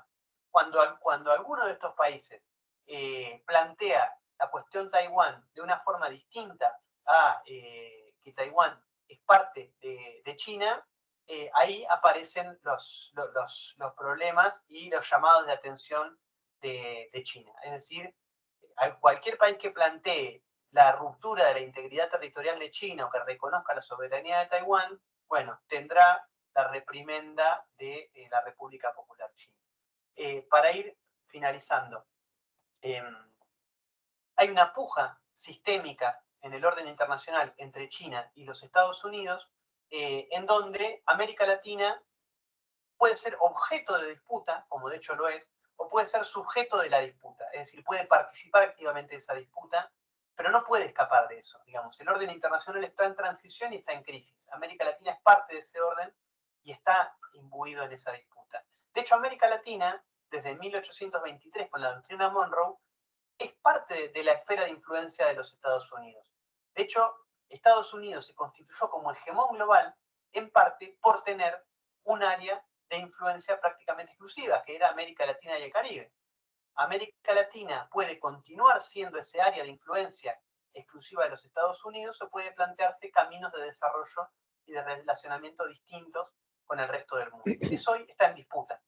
Cuando alguno de estos países plantea la cuestión Taiwán de una forma distinta a que Taiwán es parte de China, ahí aparecen los problemas y los llamados de atención de China. Es decir, cualquier país que plantee la ruptura de la integridad territorial de China o que reconozca la soberanía de Taiwán, bueno, tendrá la reprimenda de la República Popular China. Para ir finalizando, hay una puja sistémica en el orden internacional entre China y los Estados Unidos, en donde América Latina puede ser objeto de disputa, como de hecho lo es, o puede ser sujeto de la disputa, es decir, puede participar activamente de esa disputa, pero no puede escapar de eso. Digamos, el orden internacional está en transición y está en crisis. América Latina es parte de ese orden y está imbuido en esa disputa. De hecho, América Latina, desde 1823, con la doctrina Monroe, es parte de la esfera de influencia de los Estados Unidos. De hecho, Estados Unidos se constituyó como hegemón global en parte por tener un área de influencia prácticamente exclusiva, que era América Latina y el Caribe. América Latina puede continuar siendo ese área de influencia exclusiva de los Estados Unidos o puede plantearse caminos de desarrollo y de relacionamiento distintos con el resto del mundo. Eso hoy está en disputa.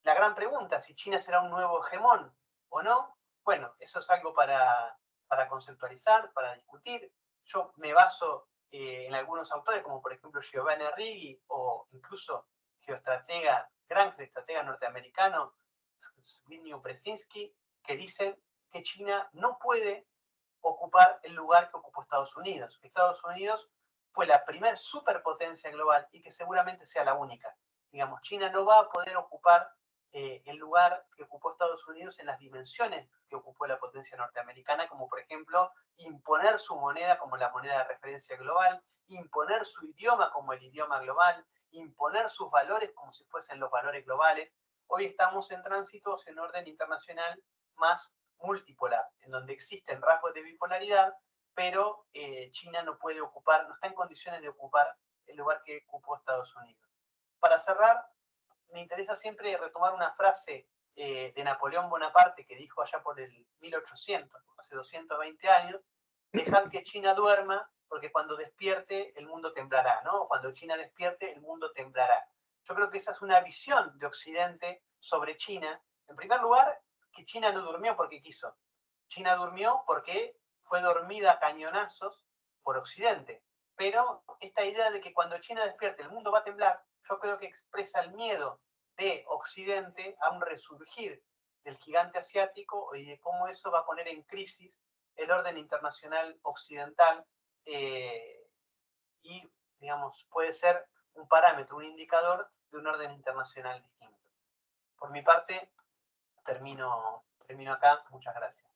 La gran pregunta, si China será un nuevo hegemón o no, bueno, eso es algo para conceptualizar, para discutir. Yo me baso en algunos autores, como por ejemplo Giovanni Arrighi, o incluso gran geoestratega norteamericano, Zbigniew Brzezinski, que dicen que China no puede ocupar el lugar que ocupó Estados Unidos. Estados Unidos fue la primer superpotencia global y que seguramente sea la única. Digamos, China no va a poder ocupar el lugar que ocupó Estados Unidos en las dimensiones que ocupó la potencia norteamericana, como por ejemplo imponer su moneda como la moneda de referencia global, imponer su idioma como el idioma global, imponer sus valores como si fuesen los valores globales. Hoy estamos en tránsito hacia un orden internacional más multipolar, en donde existen rasgos de bipolaridad, pero China no puede ocupar, no está en condiciones de ocupar el lugar que ocupó Estados Unidos. Para cerrar, me interesa siempre retomar una frase de Napoleón Bonaparte que dijo allá por el 1800, hace 220 años, dejad que China duerma, porque cuando despierte el mundo temblará, ¿no? Cuando China despierte el mundo temblará. Yo creo que esa es una visión de Occidente sobre China. En primer lugar, que China no durmió porque quiso. China durmió porque fue dormida a cañonazos por Occidente. Pero esta idea de que cuando China despierte el mundo va a temblar, yo creo que expresa el miedo de Occidente a un resurgir del gigante asiático y de cómo eso va a poner en crisis el orden internacional occidental y, digamos, puede ser un parámetro, un indicador de un orden internacional distinto. Por mi parte, termino acá. Muchas gracias.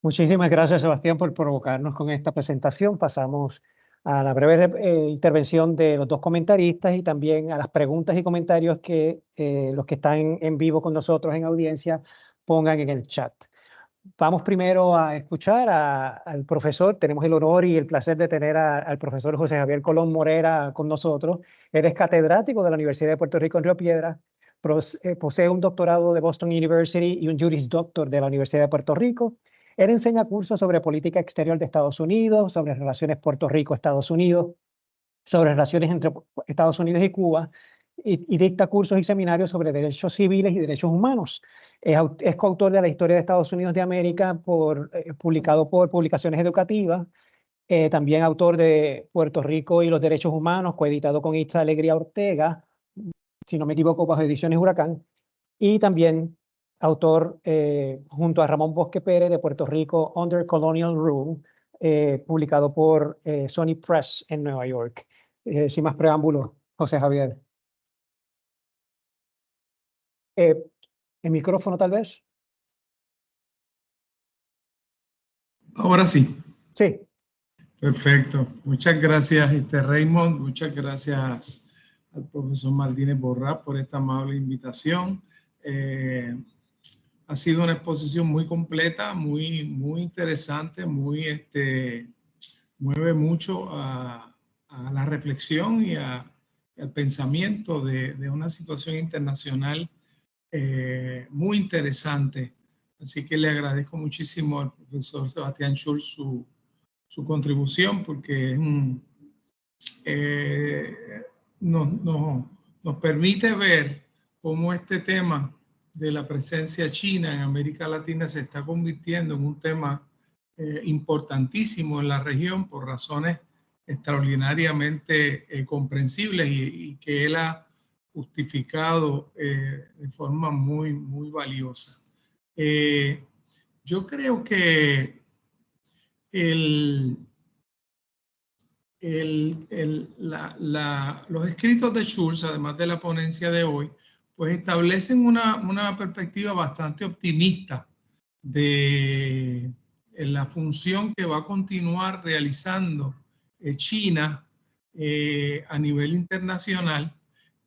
Muchísimas gracias, Sebastián, por provocarnos con esta presentación. Pasamos a la breve intervención de los dos comentaristas y también a las preguntas y comentarios que los que están en vivo con nosotros en audiencia pongan en el chat. Vamos primero a escuchar al profesor. Tenemos el honor y el placer de tener al profesor José Javier Colón Morera con nosotros. Él es catedrático de la Universidad de Puerto Rico en Río Piedras, posee un doctorado de Boston University y un Juris Doctor de la Universidad de Puerto Rico. Él enseña cursos sobre política exterior de Estados Unidos, sobre relaciones Puerto Rico-Estados Unidos, sobre relaciones entre Estados Unidos y Cuba, y dicta cursos y seminarios sobre derechos civiles y derechos humanos. Es coautor de la Historia de Estados Unidos de América, publicado por Publicaciones Educativas, también autor de Puerto Rico y los Derechos Humanos, coeditado con Itza Alegría Ortega, si no me equivoco, bajo Ediciones Huracán, y también autor junto a Ramón Bosque Pérez de Puerto Rico, Under Colonial Rule, publicado por Sony Press en Nueva York. Sin más preámbulos, José Javier. ¿El micrófono tal vez? Ahora sí. Sí. Perfecto. Muchas gracias, Raymond. Muchas gracias al profesor Martínez Borrás por esta amable invitación. Ha sido una exposición muy completa, muy interesante, mueve mucho a la reflexión y al pensamiento de una situación internacional muy interesante. Así que le agradezco muchísimo al profesor Sebastián Schulz su contribución, porque nos permite ver cómo este tema de la presencia china en América Latina se está convirtiendo en un tema importantísimo en la región por razones extraordinariamente comprensibles y que él ha justificado de forma muy valiosa. Yo creo que los escritos de Schulz, además de la ponencia de hoy, pues establecen una perspectiva bastante optimista de la función que va a continuar realizando China a nivel internacional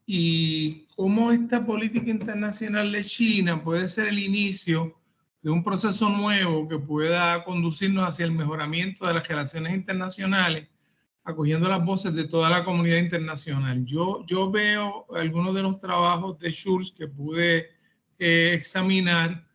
y cómo esta política internacional de China puede ser el inicio de un proceso nuevo que pueda conducirnos hacia el mejoramiento de las relaciones internacionales, acogiendo las voces de toda la comunidad internacional. Yo veo algunos de los trabajos de Schulz que pude examinar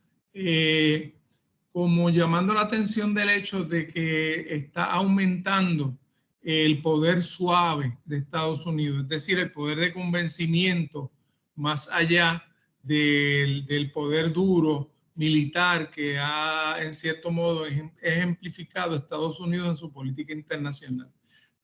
como llamando la atención del hecho de que está aumentando el poder suave de Estados Unidos, es decir, el poder de convencimiento más allá del poder duro militar que ha, en cierto modo, ejemplificado Estados Unidos en su política internacional.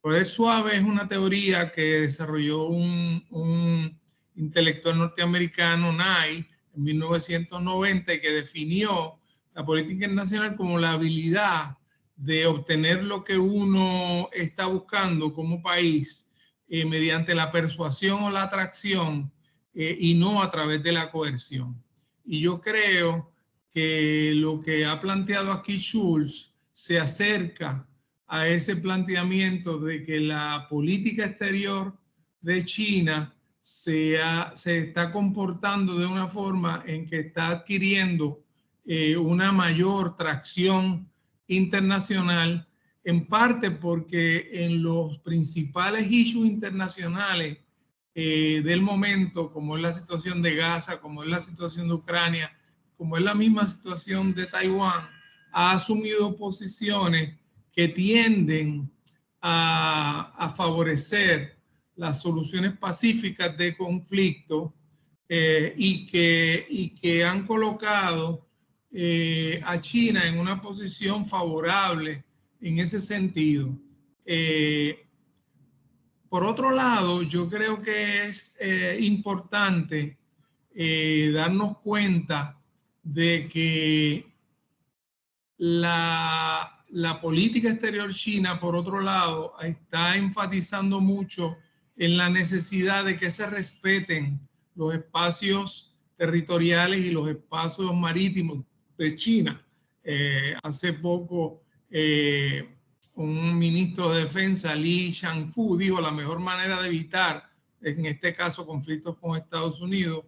Poder suave es una teoría que desarrolló un intelectual norteamericano, Nye, en 1990, y que definió la política internacional como la habilidad de obtener lo que uno está buscando como país mediante la persuasión o la atracción y no a través de la coerción. Y yo creo que lo que ha planteado aquí Schulz se acerca a ese planteamiento de que la política exterior de China se está comportando de una forma en que está adquiriendo una mayor tracción internacional, en parte porque en los principales issues internacionales del momento, como es la situación de Gaza, como es la situación de Ucrania, como es la misma situación de Taiwán, ha asumido posiciones que tienden a favorecer las soluciones pacíficas de conflicto y que han colocado a China en una posición favorable en ese sentido. Por otro lado, yo creo que es importante darnos cuenta de que la política exterior china, por otro lado, está enfatizando mucho en la necesidad de que se respeten los espacios territoriales y los espacios marítimos de China. Hace poco un ministro de defensa, Li Shangfu, dijo la mejor manera de evitar, en este caso, conflictos con Estados Unidos,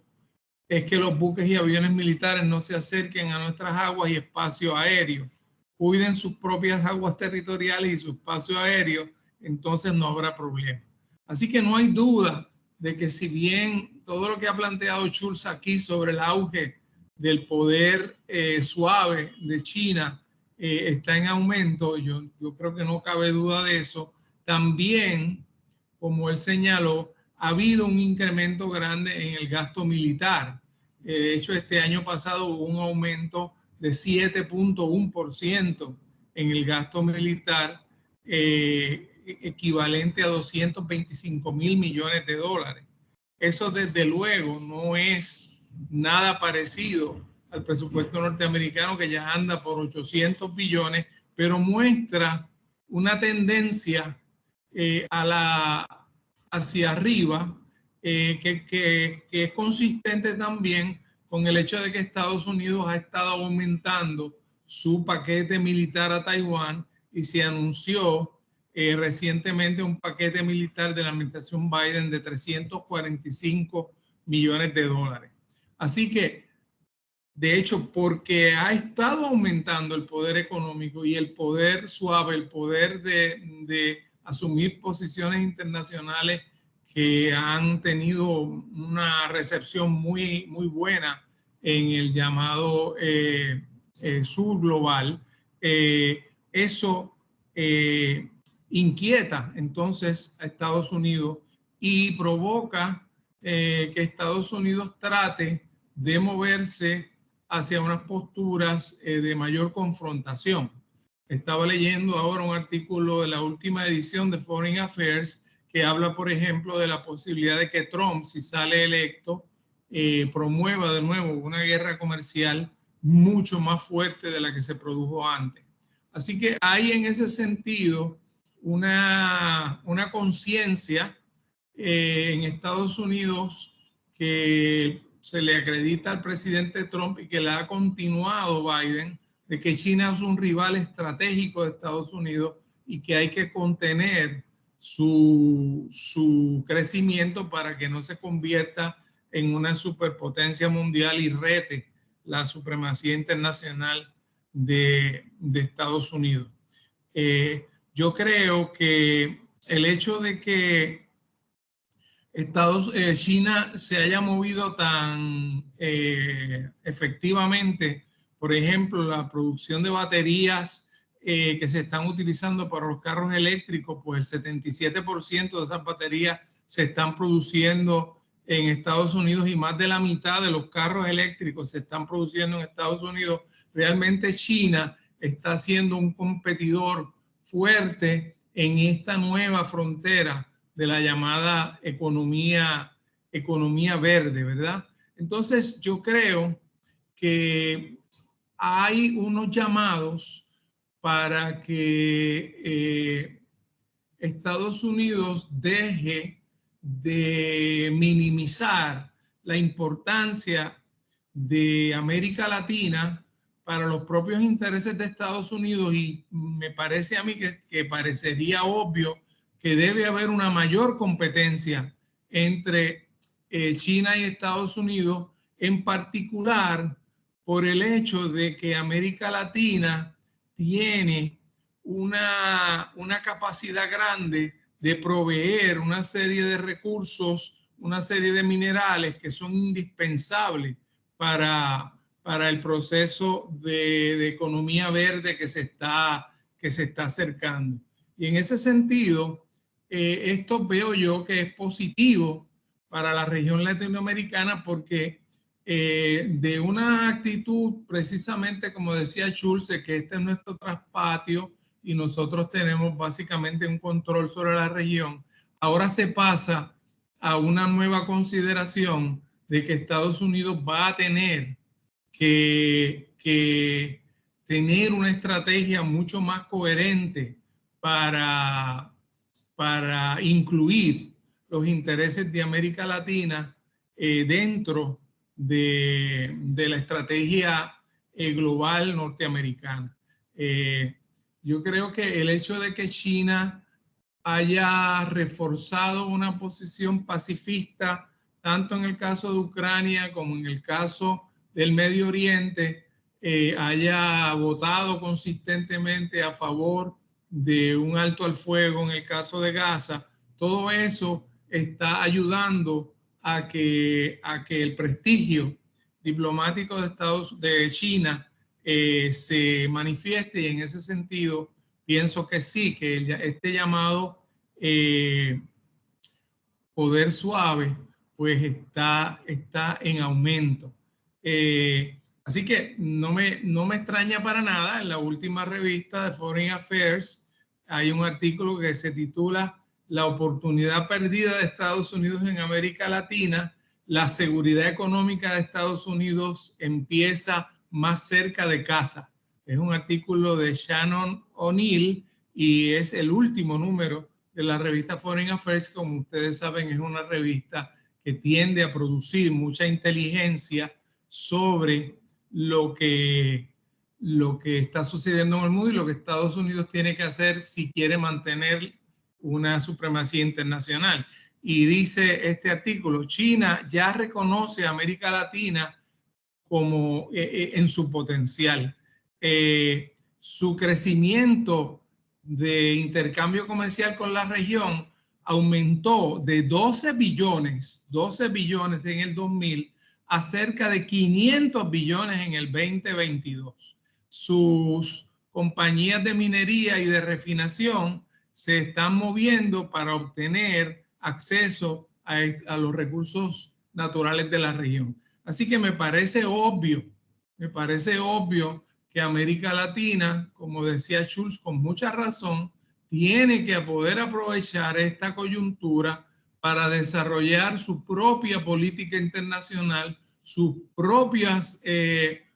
es que los buques y aviones militares no se acerquen a nuestras aguas y espacio aéreo. Cuiden sus propias aguas territoriales y su espacio aéreo, entonces no habrá problema. Así que no hay duda de que si bien todo lo que ha planteado Schultz aquí sobre el auge del poder suave de China está en aumento, yo creo que no cabe duda de eso. También, como él señaló, ha habido un incremento grande en el gasto militar. De hecho, este año pasado hubo un aumento de 7.1% en el gasto militar, equivalente a 225.000 millones de dólares. Eso desde luego no es nada parecido al presupuesto norteamericano, que ya anda por 800 billones, pero muestra una tendencia hacia arriba, que es consistente también con el hecho de que Estados Unidos ha estado aumentando su paquete militar a Taiwán y se anunció recientemente un paquete militar de la administración Biden de 345 millones de dólares. Así que, de hecho, porque ha estado aumentando el poder económico y el poder suave, el poder de asumir posiciones internacionales que han tenido una recepción muy, muy buena en el llamado sur global, eso inquieta entonces a Estados Unidos y provoca que Estados Unidos trate de moverse hacia unas posturas de mayor confrontación. Estaba leyendo ahora un artículo de la última edición de Foreign Affairs que habla, por ejemplo, de la posibilidad de que Trump, si sale electo, promueva de nuevo una guerra comercial mucho más fuerte de la que se produjo antes. Así que hay en ese sentido una conciencia en Estados Unidos que se le acredita al presidente Trump y que le ha continuado Biden, de que China es un rival estratégico de Estados Unidos y que hay que contener su crecimiento para que no se convierta en una superpotencia mundial y rete la supremacía internacional de Estados Unidos. Yo creo que el hecho de que China se haya movido tan efectivamente, por ejemplo, la producción de baterías que se están utilizando para los carros eléctricos, pues el 77% de esas baterías se están produciendo en Estados Unidos y más de la mitad de los carros eléctricos se están produciendo en Estados Unidos. Realmente China está siendo un competidor fuerte en esta nueva frontera de la llamada economía verde, ¿verdad? Entonces yo creo que hay unos llamados para que Estados Unidos deje de minimizar la importancia de América Latina para los propios intereses de Estados Unidos, y me parece a mí que parecería obvio que debe haber una mayor competencia entre China y Estados Unidos, en particular por el hecho de que América Latina tiene una capacidad grande de proveer una serie de recursos, una serie de minerales que son indispensables para el proceso de economía verde que se está acercando. Y en ese sentido, esto veo yo que es positivo para la región latinoamericana, porque de una actitud precisamente como decía Schultz, que este es nuestro traspatio y nosotros tenemos básicamente un control sobre la región, ahora se pasa a una nueva consideración de que Estados Unidos va a tener que tener una estrategia mucho más coherente para incluir los intereses de América Latina dentro de la estrategia global norteamericana. Yo creo que el hecho de que China haya reforzado una posición pacifista, tanto en el caso de Ucrania como en el caso del Medio Oriente, haya votado consistentemente a favor de un alto al fuego en el caso de Gaza, todo eso está ayudando a que el prestigio diplomático de China se manifieste, y en ese sentido pienso que sí, que este llamado poder suave pues está en aumento. Así que no me extraña para nada. En la última revista de Foreign Affairs hay un artículo que se titula "La oportunidad perdida de Estados Unidos en América Latina, la seguridad económica de Estados Unidos empieza más cerca de casa". Es un artículo de Shannon O'Neill y es el último número de la revista Foreign Affairs. Como ustedes saben, es una revista que tiende a producir mucha inteligencia sobre lo que está sucediendo en el mundo y lo que Estados Unidos tiene que hacer si quiere mantener una supremacía internacional. Y dice este artículo: China ya reconoce a América Latina como en su potencial. Su crecimiento de intercambio comercial con la región aumentó de 12 billones en el 2000 a cerca de 500 billones en el 2022. Sus compañías de minería y de refinación se están moviendo para obtener acceso a los recursos naturales de la región. Así que me parece obvio que América Latina, como decía Schulz con mucha razón, tiene que poder aprovechar esta coyuntura para desarrollar su propia política internacional, sus propias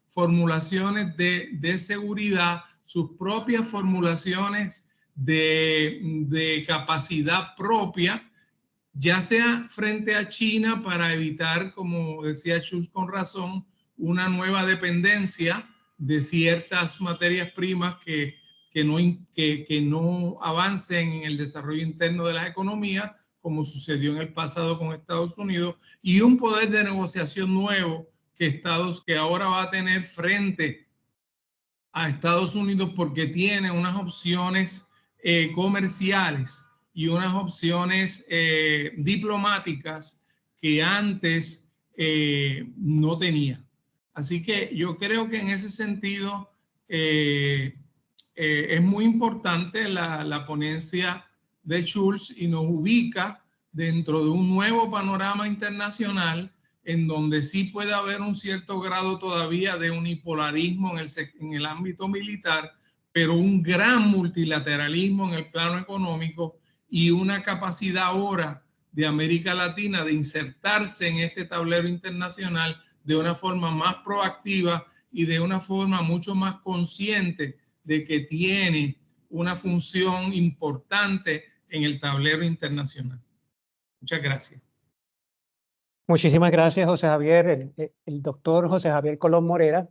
formulaciones de seguridad, sus propias formulaciones de capacidad propia, ya sea frente a China para evitar, como decía Schulz con razón, una nueva dependencia de ciertas materias primas que no avancen en el desarrollo interno de las economías, como sucedió en el pasado con Estados Unidos, y un poder de negociación nuevo que ahora va a tener frente a Estados Unidos, porque tiene unas opciones comerciales y unas opciones diplomáticas que antes no tenía. Así que yo creo que en ese sentido es muy importante la ponencia de Schulz, y nos ubica dentro de un nuevo panorama internacional en donde sí puede haber un cierto grado todavía de unipolarismo en el ámbito militar, pero un gran multilateralismo en el plano económico y una capacidad ahora de América Latina de insertarse en este tablero internacional de una forma más proactiva y de una forma mucho más consciente de que tiene una función importante en el tablero internacional. Muchas gracias. Muchísimas gracias, José Javier. El doctor José Javier Colón Morera,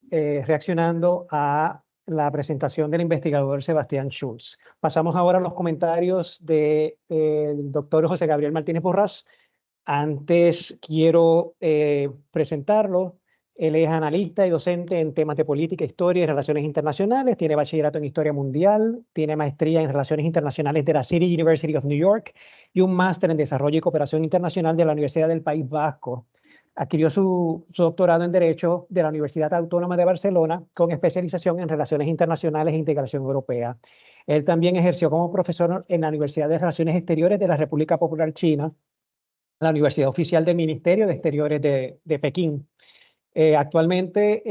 reaccionando a la presentación del investigador Sebastián Schulz. Pasamos ahora a los comentarios del doctor José Gabriel Martínez Porras. Antes quiero presentarlo. Él es analista y docente en temas de política, historia y relaciones internacionales. Tiene bachillerato en historia mundial, tiene maestría en relaciones internacionales de la City University of New York y un máster en desarrollo y cooperación internacional de la Universidad del País Vasco. Adquirió su doctorado en Derecho de la Universidad Autónoma de Barcelona con especialización en relaciones internacionales e integración europea. Él también ejerció como profesor en la Universidad de Relaciones Exteriores de la República Popular China, la Universidad Oficial del Ministerio de Exteriores de Pekín. Actualmente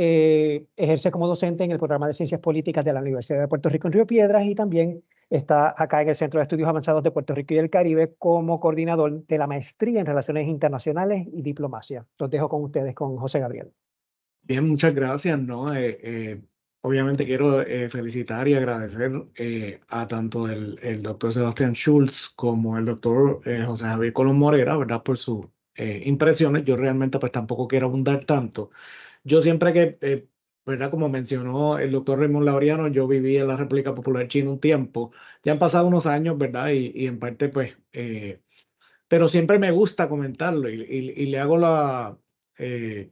ejerce como docente en el programa de Ciencias Políticas de la Universidad de Puerto Rico en Río Piedras, y también está acá en el Centro de Estudios Avanzados de Puerto Rico y el Caribe como coordinador de la maestría en Relaciones Internacionales y Diplomacia. Los dejo con ustedes, con José Gabriel. Bien, muchas gracias, ¿no? Obviamente quiero felicitar y agradecer a tanto el doctor Sebastián Schulz como el doctor José Javier Colón Morera, ¿verdad? Por sus impresiones. Yo realmente pues tampoco quiero abundar tanto. Yo siempre que ¿verdad? Como mencionó el doctor Raymond Laureano, yo viví en la República Popular China un tiempo. Ya han pasado unos años, ¿verdad? Y en parte, pues, pero siempre me gusta comentarlo y eh,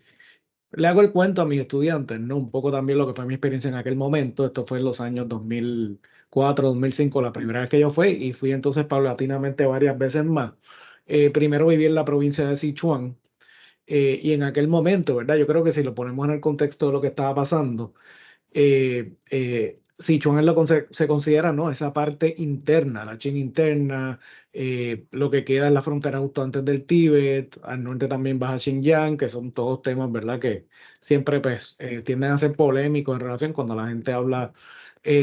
le hago el cuento a mis estudiantes, ¿no? Un poco también lo que fue mi experiencia en aquel momento. Esto fue en los años 2004, 2005, la primera vez que yo fui, y fui entonces paulatinamente varias veces más. Primero viví en la provincia de Sichuan, y en aquel momento, ¿verdad? Yo creo que si lo ponemos en el contexto de lo que estaba pasando, Sichuan es se considera, ¿no? Esa parte interna, la China interna, lo que queda en la frontera justo antes del Tíbet, al norte también baja Xinjiang, que son todos temas, ¿verdad? Que siempre pues, tienden a ser polémicos en relación cuando la gente habla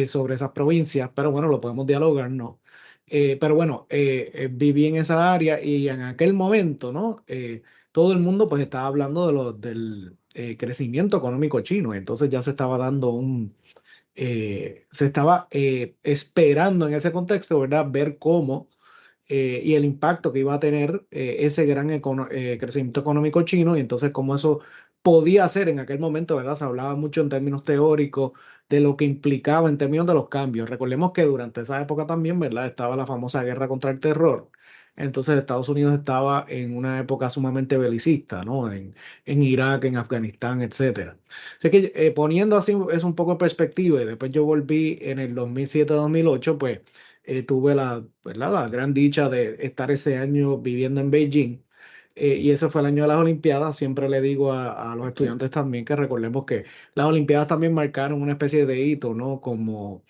sobre esas provincias, pero bueno, lo podemos dialogar, ¿no? Pero bueno, viví en esa área y en aquel momento, ¿no? Todo el mundo pues estaba hablando del crecimiento económico chino, entonces ya se estaba dando se estaba esperando en ese contexto, ¿verdad? Ver cómo y el impacto que iba a tener ese gran crecimiento económico chino y entonces cómo eso podía ser en aquel momento, ¿verdad? Se hablaba mucho en términos teóricos de lo que implicaba en términos de los cambios. Recordemos que durante esa época también, ¿verdad? Estaba la famosa guerra contra el terror. Entonces Estados Unidos estaba en una época sumamente belicista, ¿no? En Irak, en Afganistán, etcétera. Así que poniendo así es un poco en perspectiva y después yo volví en el 2007-2008, pues tuve ¿verdad? La gran dicha de estar ese año viviendo en Beijing. Y ese fue el año de las Olimpiadas. Siempre le digo a los estudiantes también que recordemos que las Olimpiadas también marcaron una especie de hito, ¿no? Como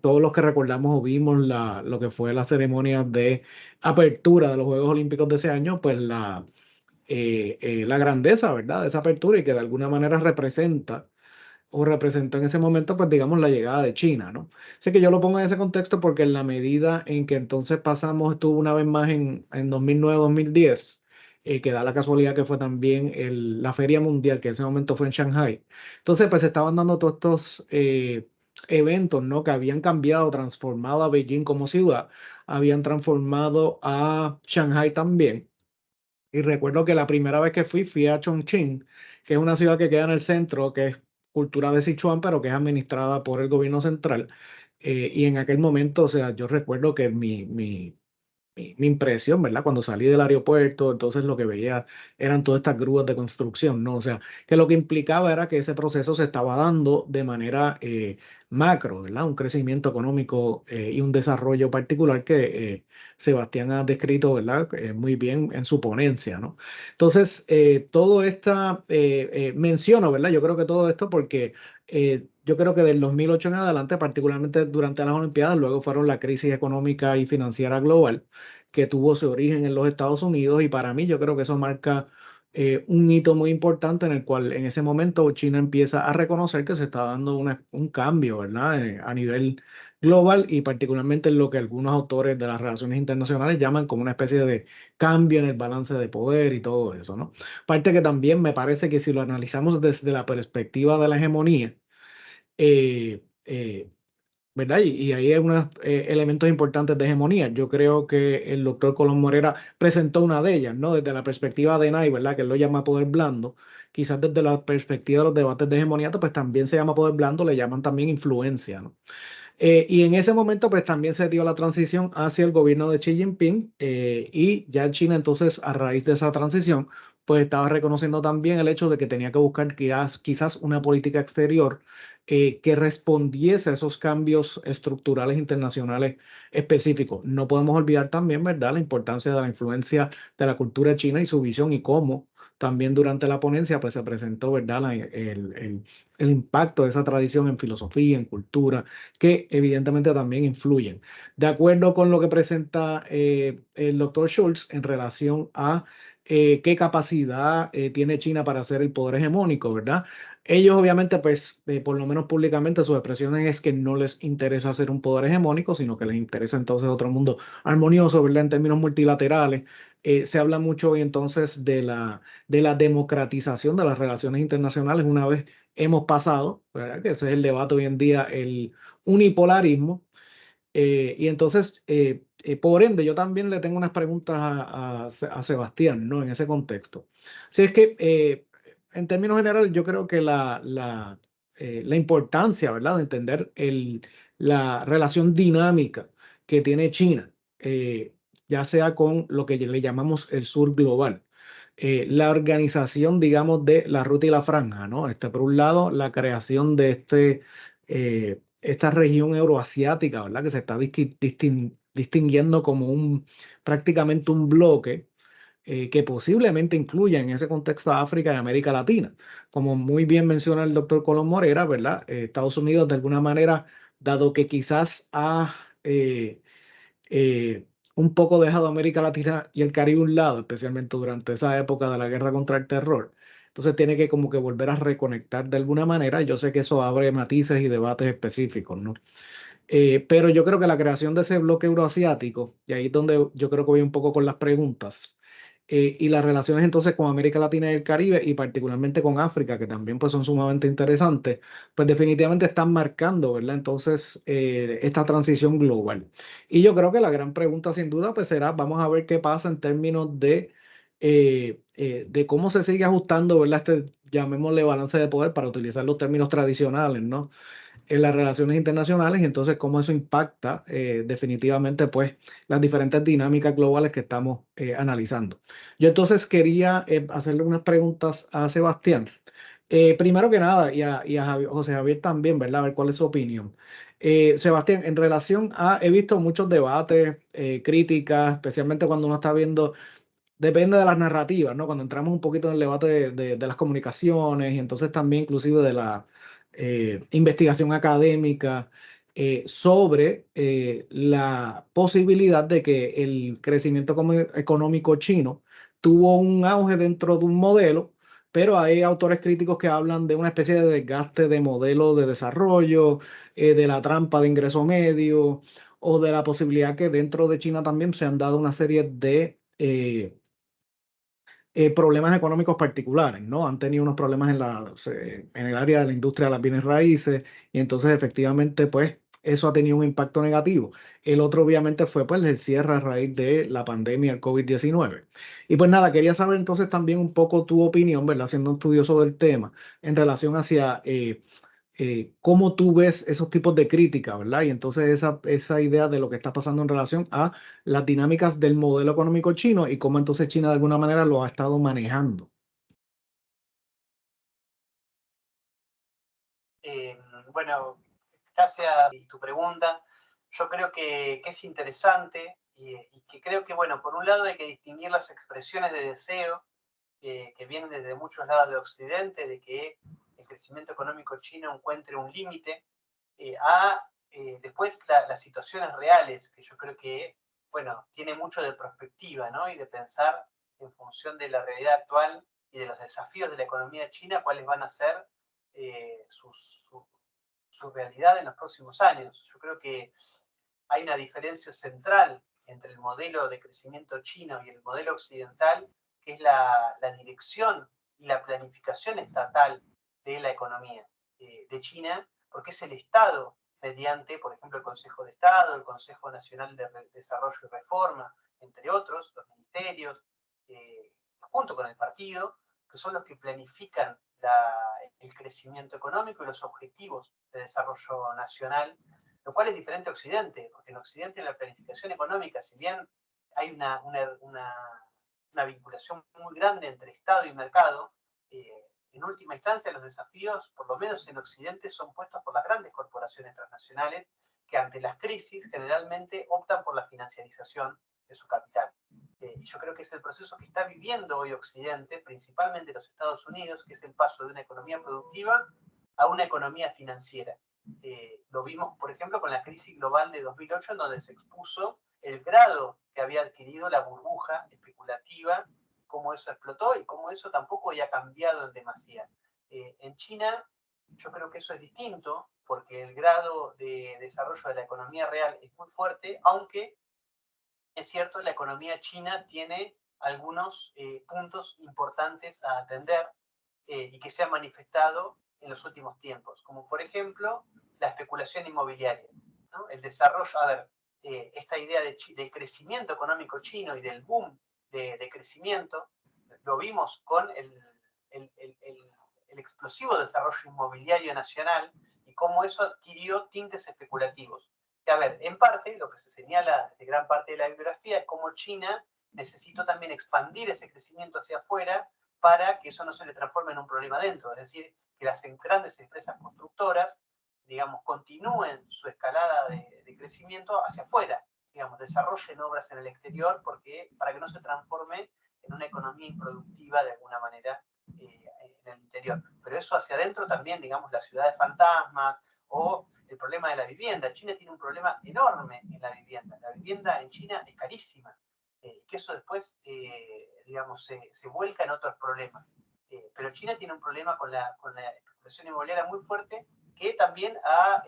todos los que recordamos o vimos lo que fue la ceremonia de apertura de los Juegos Olímpicos de ese año, pues la grandeza, ¿verdad? De esa apertura y que de alguna manera representa o representó en ese momento, pues digamos, la llegada de China, ¿no? Así que yo lo pongo en ese contexto porque en la medida en que entonces pasamos, estuvo una vez más en 2009-2010, que da la casualidad que fue también la Feria Mundial, que en ese momento fue en Shanghai. Entonces, pues se estaban dando todos estos eventos, ¿no? Que habían cambiado, transformado a Beijing como ciudad, habían transformado a Shanghai también. Y recuerdo que la primera vez que fui a Chongqing, que es una ciudad que queda en el centro, que es cultura de Sichuan, pero que es administrada por el gobierno central. Y en aquel momento, o sea, yo recuerdo que mi impresión, ¿verdad? Cuando salí del aeropuerto, entonces lo que veía eran todas estas grúas de construcción, ¿no? O sea, que lo que implicaba era que ese proceso se estaba dando de manera macro, ¿verdad? Un crecimiento económico y un desarrollo particular que Sebastián ha descrito, ¿verdad? Muy bien en su ponencia, ¿no? Entonces, todo esta, menciono, ¿verdad? Yo creo que todo esto porque yo creo que del 2008 en adelante, particularmente durante las Olimpiadas, luego fueron la crisis económica y financiera global que tuvo su origen en los Estados Unidos y para mí yo creo que eso marca un hito muy importante en el cual en ese momento China empieza a reconocer que se está dando un cambio, ¿verdad? A nivel global y particularmente en lo que algunos autores de las relaciones internacionales llaman como una especie de cambio en el balance de poder y todo eso, ¿no? Parte que también me parece que si lo analizamos desde la perspectiva de la hegemonía, eh, eh, ¿verdad? Y ahí hay unos elementos importantes de hegemonía. Yo creo que el doctor Colón Morera presentó una de ellas, ¿no? Desde la perspectiva de Nye, ¿verdad? Que él lo llama poder blando. Quizás desde la perspectiva de los debates de hegemonía, pues también se llama poder blando, le llaman también influencia, ¿no? Y en ese momento, pues también se dio la transición hacia el gobierno de Xi Jinping y ya China entonces, a raíz de esa transición, pues estaba reconociendo también el hecho de que tenía que buscar quizás una política exterior que respondiese a esos cambios estructurales internacionales específicos. No podemos olvidar también, ¿verdad?, la importancia de la influencia de la cultura china y su visión y cómo también durante la ponencia pues se presentó, ¿verdad?, el impacto de esa tradición en filosofía, en cultura que evidentemente también influyen. De acuerdo con lo que presenta el doctor Schultz en relación a qué capacidad tiene China para ser el poder hegemónico, ¿verdad? Ellos obviamente, pues, por lo menos públicamente, sus expresiones es que no les interesa ser un poder hegemónico, sino que les interesa entonces otro mundo armonioso, ¿verdad? En términos multilaterales. Se habla mucho hoy entonces de la democratización de las relaciones internacionales una vez hemos pasado, ¿verdad? Que ese es el debate hoy en día, el unipolarismo. Y entonces, por ende, yo también le tengo unas preguntas a Sebastián, ¿no? En ese contexto. Si es que en términos generales, yo creo que la importancia, ¿verdad?, de entender la relación dinámica que tiene China, ya sea con lo que le llamamos el sur global. La organización, digamos, de la ruta y la franja, ¿no? Por un lado, la creación de esta región euroasiática, ¿verdad?, que se está distinguiendo como prácticamente un bloque que posiblemente incluya en ese contexto a África y América Latina. Como muy bien menciona el doctor Colón Morera, ¿verdad? Estados Unidos, de alguna manera, dado que quizás ha un poco dejado América Latina y el Caribe a un lado, especialmente durante esa época de la guerra contra el terror. Entonces tiene que como que volver a reconectar de alguna manera. Yo sé que eso abre matices y debates específicos, ¿no? Pero yo creo que la creación de ese bloque euroasiático, y ahí es donde yo creo que voy un poco con las preguntas, y las relaciones entonces con América Latina y el Caribe, y particularmente con África, que también pues son sumamente interesantes, pues definitivamente están marcando, ¿verdad? Entonces, esta transición global. Y yo creo que la gran pregunta sin duda pues será, vamos a ver qué pasa en términos de cómo se sigue ajustando, ¿verdad? Llamémosle balance de poder para utilizar los términos tradicionales, ¿no?, en las relaciones internacionales, y entonces cómo eso impacta definitivamente pues las diferentes dinámicas globales que estamos analizando. Yo entonces quería hacerle unas preguntas a Sebastián. Primero que nada, y a José Javier también, ¿verdad? A ver cuál es su opinión. Sebastián, en relación he visto muchos debates, críticas, especialmente cuando uno está viendo. Depende de las narrativas, ¿no? Cuando entramos un poquito en el debate de las comunicaciones y entonces también inclusive de la investigación académica sobre la posibilidad de que el crecimiento económico chino tuvo un auge dentro de un modelo, pero hay autores críticos que hablan de una especie de desgaste de modelo de desarrollo, de la trampa de ingreso medio, o de la posibilidad que dentro de China también se han dado una serie de problemas económicos particulares, ¿no? Han tenido unos problemas en el área de la industria de las bienes raíces, y entonces efectivamente pues eso ha tenido un impacto negativo. El otro obviamente fue pues el cierre a raíz de la pandemia del COVID-19. Y pues nada, quería saber entonces también un poco tu opinión, ¿verdad? Siendo un estudioso del tema, en relación hacia cómo tú ves esos tipos de crítica, ¿verdad? Y entonces esa idea de lo que está pasando en relación a las dinámicas del modelo económico chino y cómo entonces China de alguna manera lo ha estado manejando. Bueno, gracias por tu pregunta. Yo creo que es interesante y que creo que, bueno, por un lado hay que distinguir las expresiones de deseo que vienen desde muchos lados de Occidente, de que el crecimiento económico chino encuentre un límite, después las situaciones reales, que yo creo que, bueno, tiene mucho de perspectiva, ¿no? Y de pensar en función de la realidad actual y de los desafíos de la economía china, cuáles van a ser su realidad en los próximos años. Yo creo que hay una diferencia central entre el modelo de crecimiento chino y el modelo occidental, que es la dirección y la planificación estatal de la economía de China, porque es el Estado mediante, por ejemplo, el Consejo de Estado, el Consejo Nacional de Desarrollo y Reforma, entre otros, los ministerios, junto con el partido, que son los que planifican el crecimiento económico y los objetivos de desarrollo nacional, lo cual es diferente a Occidente, porque en Occidente la planificación económica, si bien hay una vinculación muy grande entre Estado y mercado, en última instancia los desafíos, por lo menos en Occidente, son puestos por las grandes corporaciones transnacionales que ante las crisis generalmente optan por la financiarización de su capital. Y yo creo que es el proceso que está viviendo hoy Occidente, principalmente los Estados Unidos, que es el paso de una economía productiva a una economía financiera. Lo vimos, por ejemplo, con la crisis global de 2008, en donde se expuso el grado que había adquirido la burbuja especulativa, cómo eso explotó y cómo eso tampoco había cambiado en demasía. En China, yo creo que eso es distinto, porque el grado de desarrollo de la economía real es muy fuerte, aunque es cierto, la economía china tiene algunos puntos importantes a atender y que se han manifestado en los últimos tiempos, como por ejemplo la especulación inmobiliaria, ¿no? El desarrollo, esta idea del crecimiento económico chino y del boom de crecimiento, lo vimos con el explosivo desarrollo inmobiliario nacional y cómo eso adquirió tintes especulativos. Que, a ver, en parte, lo que se señala desde gran parte de la bibliografía es cómo China necesitó también expandir ese crecimiento hacia afuera para que eso no se le transforme en un problema dentro, es decir, que las grandes empresas constructoras, digamos, continúen su escalada de crecimiento hacia afuera, digamos, desarrollen obras en el exterior para que no se transforme en una economía improductiva de alguna manera en el interior. Pero eso hacia adentro también, digamos, las ciudades fantasmas o el problema de la vivienda. China tiene un problema enorme en la vivienda. La vivienda en China es carísima. Que eso después, digamos, se vuelca en otros problemas. Pero China tiene un problema con la especulación inmobiliaria muy fuerte que también ha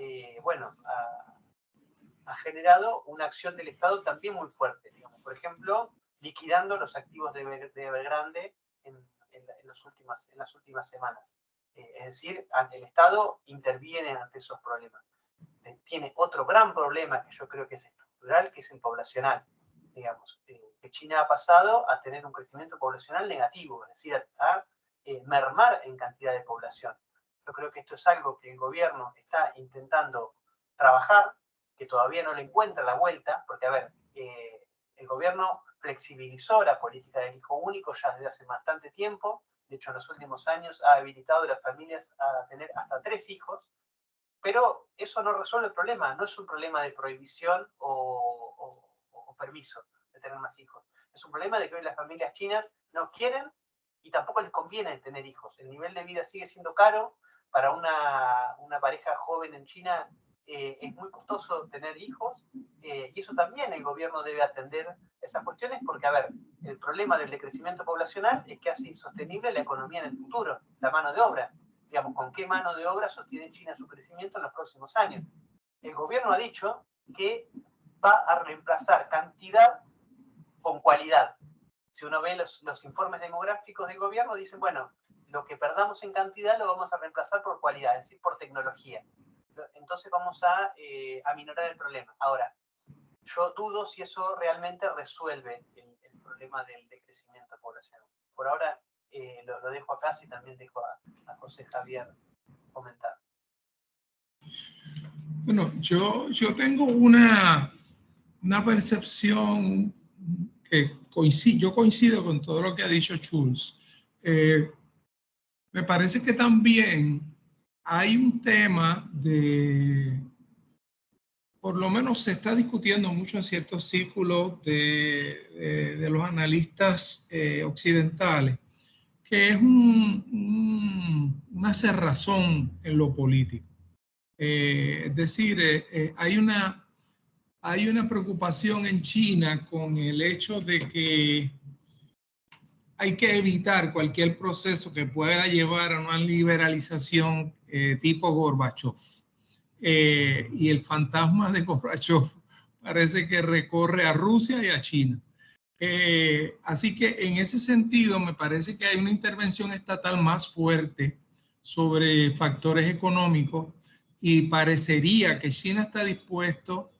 generado una acción del Estado también muy fuerte. Digamos. Por ejemplo, liquidando los activos de Evergrande en las últimas semanas. Es decir, el Estado interviene ante esos problemas. Tiene otro gran problema que yo creo que es estructural, que es el poblacional. Digamos, que China ha pasado a tener un crecimiento poblacional negativo, es decir, a mermar en cantidad de población. Yo creo que esto es algo que el gobierno está intentando trabajar, que todavía no le encuentra la vuelta, porque, a ver, el gobierno flexibilizó la política del hijo único ya desde hace bastante tiempo. De hecho, en los últimos años ha habilitado a las familias a tener hasta 3 hijos, pero eso no resuelve el problema. No es un problema de prohibición o permiso de tener más hijos. Es un problema de que hoy las familias chinas no quieren y tampoco les conviene tener hijos. El nivel de vida sigue siendo caro. Para una pareja joven en China es muy costoso tener hijos, y eso también el gobierno debe atender esas cuestiones porque, a ver, el problema del decrecimiento poblacional es que hace insostenible la economía en el futuro, la mano de obra. Digamos, ¿con qué mano de obra sostiene China su crecimiento en los próximos años? El gobierno ha dicho que va a reemplazar cantidad con cualidad. Si uno ve los informes demográficos del gobierno, dicen, bueno, lo que perdamos en cantidad lo vamos a reemplazar por cualidad, es decir, por tecnología. Entonces vamos a aminorar el problema. Ahora, yo dudo si eso realmente resuelve el problema del decrecimiento poblacional. Por ahora lo dejo acá, y también dejo a José Javier comentar. Bueno, yo tengo una percepción que yo coincido con todo lo que ha dicho Schultz. Me parece que también hay un tema por lo menos se está discutiendo mucho en ciertos círculos de los analistas occidentales, que es una cerrazón en lo político. Es decir, hay una preocupación en China con el hecho de que hay que evitar cualquier proceso que pueda llevar a una liberalización tipo Gorbachev. Y el fantasma de Gorbachev parece que recorre a Rusia y a China. Así que en ese sentido me parece que hay una intervención estatal más fuerte sobre factores económicos y parecería que China está dispuesto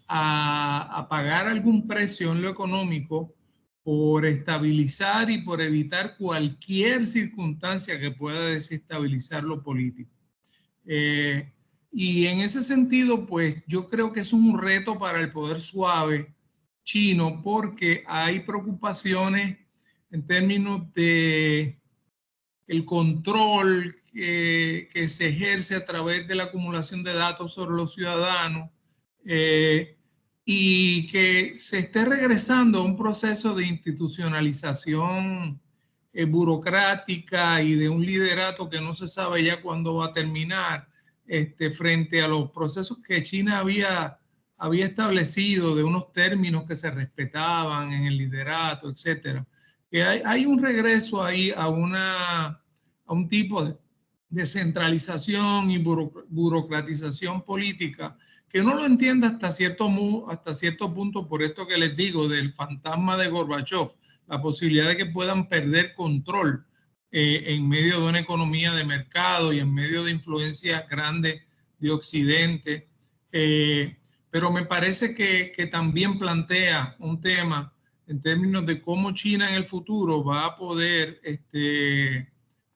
a pagar algún precio en lo económico por estabilizar y por evitar cualquier circunstancia que pueda desestabilizar lo político. Y en ese sentido, pues yo creo que es un reto para el poder suave chino porque hay preocupaciones en términos de el control que se ejerce a través de la acumulación de datos sobre los ciudadanos, y que se esté regresando a un proceso de institucionalización burocrática y de un liderato que no se sabe ya cuándo va a terminar, frente a los procesos que China había establecido de unos términos que se respetaban en el liderato, etcétera. Que hay un regreso ahí a un tipo de centralización y burocratización política que uno lo entiende hasta cierto punto, por esto que les digo del fantasma de Gorbachev, la posibilidad de que puedan perder control en medio de una economía de mercado y en medio de influencias grandes de Occidente. Pero me parece que también plantea un tema en términos de cómo China en el futuro va a poder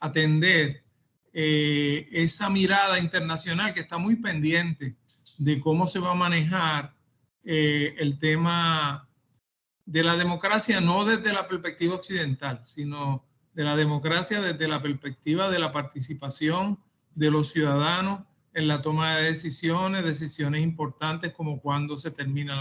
atender esa mirada internacional que está muy pendiente de cómo se va a manejar el tema de la democracia, no desde la perspectiva occidental, sino de la democracia desde la perspectiva de la participación de los ciudadanos en la toma de decisiones importantes como cuando se terminan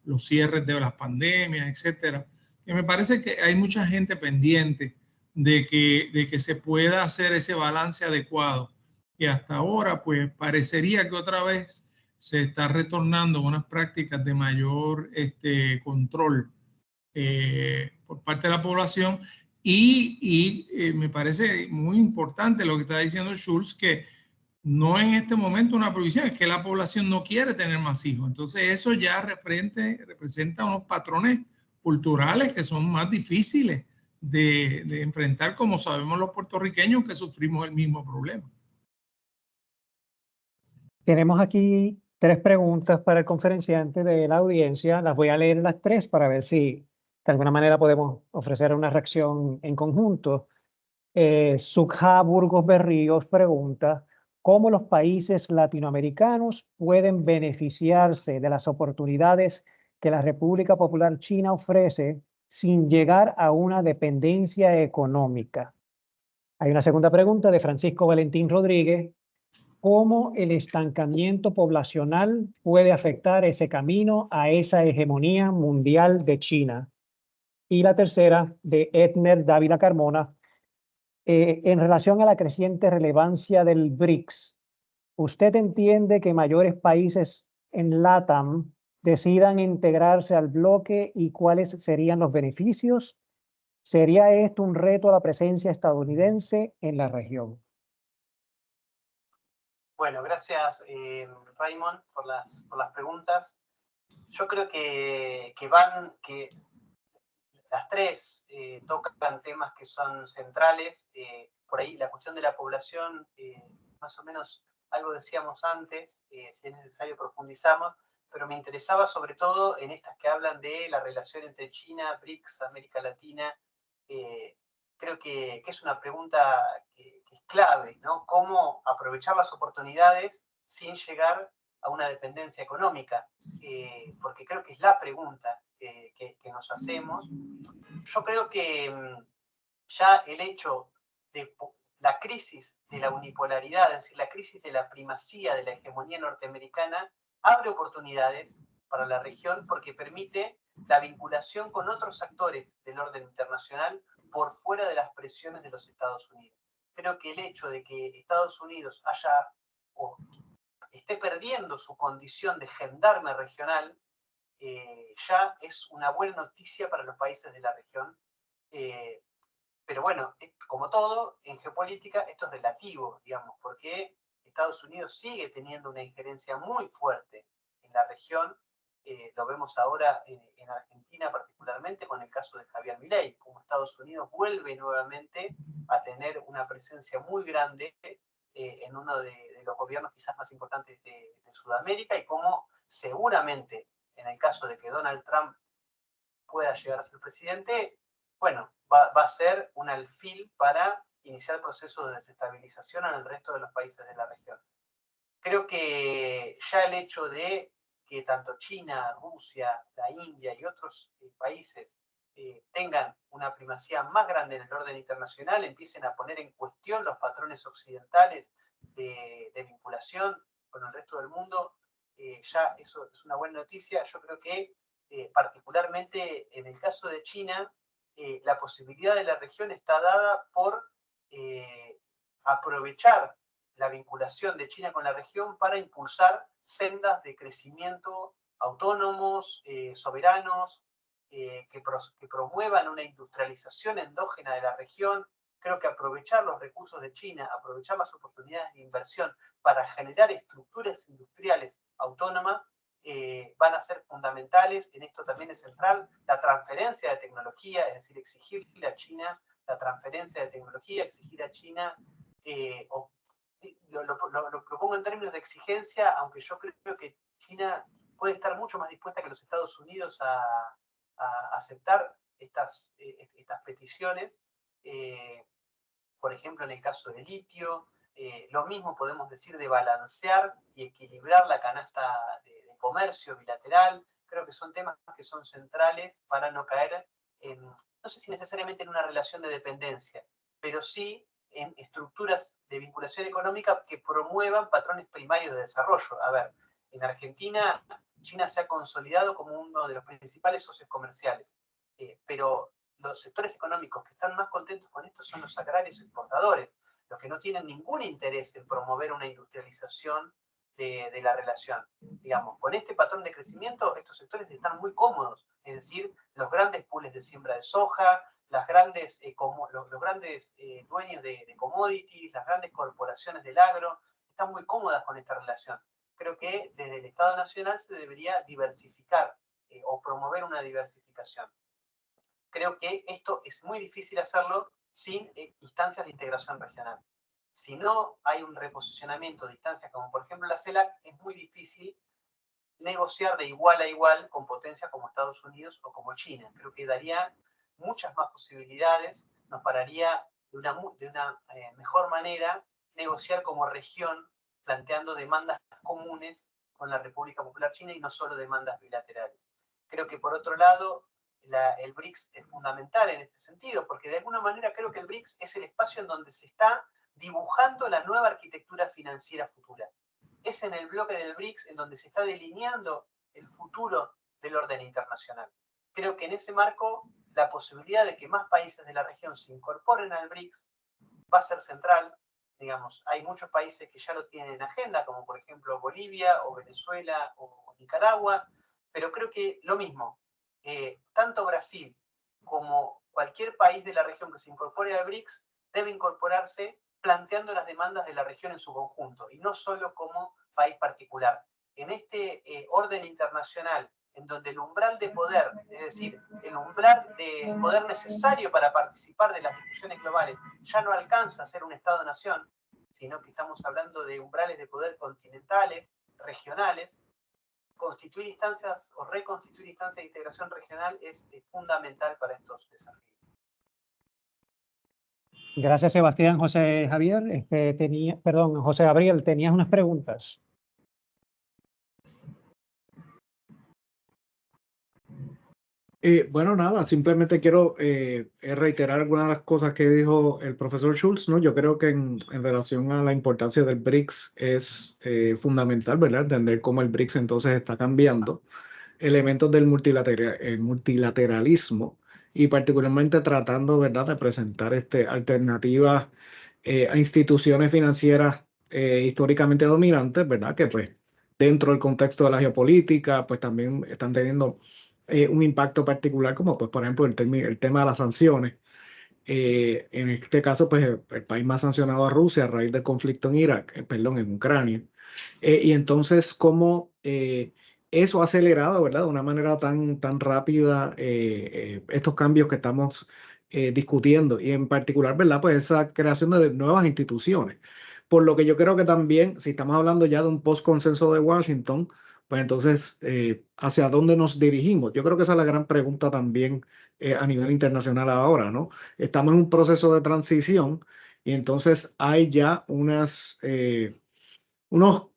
los cierres de las pandemias, etcétera. Que me parece que hay mucha gente pendiente de que se pueda hacer ese balance adecuado. Y hasta ahora, pues parecería que otra vez se está retornando a unas prácticas de mayor control por parte de la población y me parece muy importante lo que está diciendo Schulz, que no en este momento una prohibición, es que la población no quiere tener más hijos. Entonces eso ya representa unos patrones culturales que son más difíciles de enfrentar, como sabemos los puertorriqueños que sufrimos el mismo problema. Tenemos aquí 3 preguntas para el conferenciante de la audiencia. Las voy a leer las 3 para ver si de alguna manera podemos ofrecer una reacción en conjunto. Sukha Burgos Berríos pregunta, ¿cómo los países latinoamericanos pueden beneficiarse de las oportunidades que la República Popular China ofrece sin llegar a una dependencia económica? Hay una segunda pregunta de Francisco Valentín Rodríguez. ¿Cómo el estancamiento poblacional puede afectar ese camino a esa hegemonía mundial de China? Y la tercera de Edner Dávila Carmona. En relación a la creciente relevancia del BRICS, ¿usted entiende que mayores países en LATAM decidan integrarse al bloque y cuáles serían los beneficios? ¿Sería esto un reto a la presencia estadounidense en la región? Bueno, gracias Raymond por las preguntas. Yo creo que las 3 tocan temas que son centrales. Por ahí la cuestión de la población, más o menos algo decíamos antes, si es necesario profundizamos, pero me interesaba sobre todo en estas que hablan de la relación entre China, BRICS, América Latina. Creo que es una pregunta que es clave, ¿no? Cómo aprovechar las oportunidades sin llegar a una dependencia económica, porque creo que es la pregunta que nos hacemos. Yo creo que ya el hecho de la crisis de la unipolaridad, es decir, la crisis de la primacía de la hegemonía norteamericana, abre oportunidades para la región porque permite la vinculación con otros actores del orden internacional por fuera de las presiones de los Estados Unidos. Creo que el hecho de que Estados Unidos haya o esté perdiendo su condición de gendarme regional ya es una buena noticia para los países de la región. Pero bueno, como todo, en geopolítica esto es relativo, digamos, porque Estados Unidos sigue teniendo una injerencia muy fuerte en la región. Lo vemos ahora en Argentina particularmente con el caso de Javier Milei, como Estados Unidos vuelve nuevamente a tener una presencia muy grande en uno de los gobiernos quizás más importantes de Sudamérica, y como seguramente en el caso de que Donald Trump pueda llegar a ser presidente, bueno, va a ser un alfil para iniciar procesos de desestabilización en el resto de los países de la región. Creo que ya el hecho de que tanto China, Rusia, la India y otros países tengan una primacía más grande en el orden internacional, empiecen a poner en cuestión los patrones occidentales de vinculación con el resto del mundo, ya eso es una buena noticia. Yo creo que particularmente en el caso de China, la posibilidad de la región está dada por aprovechar la vinculación de China con la región para impulsar sendas de crecimiento autónomos, soberanos, que promuevan una industrialización endógena de la región. Creo que aprovechar los recursos de China, aprovechar las oportunidades de inversión para generar estructuras industriales autónomas, van a ser fundamentales. En esto también es central la transferencia de tecnología, es decir, exigirle a China la transferencia de tecnología, exigir a China, lo pongo en términos de exigencia, aunque yo creo que China puede estar mucho más dispuesta que los Estados Unidos a aceptar estas peticiones. por ejemplo, en el caso del litio. Lo mismo podemos decir de balancear y equilibrar la canasta de comercio bilateral. Creo que son temas que son centrales para no caer en, no sé si necesariamente en una relación de dependencia, pero sí en estructuras de vinculación económica que promuevan patrones primarios de desarrollo. A ver, en Argentina, China se ha consolidado como uno de los principales socios comerciales, pero los sectores económicos que están más contentos con esto son los agrarios exportadores, los que no tienen ningún interés en promover una industrialización de la relación. Digamos, con este patrón de crecimiento, estos sectores están muy cómodos, es decir, los grandes pools de siembra de soja, los grandes dueños de commodities, las grandes corporaciones del agro, están muy cómodas con esta relación. Creo que desde el Estado Nacional se debería diversificar o promover una diversificación. Creo que esto es muy difícil hacerlo sin instancias de integración regional. Si no hay un reposicionamiento de instancias como por ejemplo la CELAC, es muy difícil negociar de igual a igual con potencias como Estados Unidos o como China. Creo que daría muchas más posibilidades, nos pararía de una mejor manera negociar como región, planteando demandas comunes con la República Popular China y no solo demandas bilaterales. Creo que por otro lado, el BRICS es fundamental en este sentido, porque de alguna manera creo que el BRICS es el espacio en donde se está dibujando la nueva arquitectura financiera futura. Es en el bloque del BRICS en donde se está delineando el futuro del orden internacional. Creo que en ese marco la posibilidad de que más países de la región se incorporen al BRICS va a ser central. Digamos, hay muchos países que ya lo tienen en agenda, como por ejemplo Bolivia o Venezuela o Nicaragua, pero creo que lo mismo, tanto Brasil como cualquier país de la región que se incorpore al BRICS debe incorporarse planteando las demandas de la región en su conjunto y no solo como país particular. En este orden internacional, en donde el umbral de poder, es decir, el umbral de poder necesario para participar de las discusiones globales, ya no alcanza a ser un Estado-nación, sino que estamos hablando de umbrales de poder continentales, regionales. Constituir instancias o reconstituir instancias de integración regional es fundamental para estos desafíos. Gracias, Sebastián. José Javier, José Gabriel, tenías unas preguntas. Bueno, nada, simplemente quiero reiterar algunas de las cosas que dijo el profesor Schultz, ¿no? Yo creo que en relación a la importancia del BRICS es fundamental, ¿verdad? Entender cómo el BRICS entonces está cambiando elementos del multilateralismo y particularmente tratando, ¿verdad?, de presentar alternativas a instituciones financieras históricamente dominantes, ¿verdad?, que pues dentro del contexto de la geopolítica, pues también están teniendo un impacto particular, como pues por ejemplo el tema de las sanciones. En este caso, pues el país más sancionado a Rusia a raíz del conflicto en Irak, en Ucrania. Y entonces, cómo eso ha acelerado, ¿verdad?, de una manera tan rápida estos cambios que estamos discutiendo y en particular, ¿verdad?, pues esa creación de nuevas instituciones. Por lo que yo creo que también, si estamos hablando ya de un post-consenso de Washington, pues entonces, ¿hacia dónde nos dirigimos? Yo creo que esa es la gran pregunta también a nivel internacional ahora, ¿no? Estamos en un proceso de transición y entonces hay ya unos,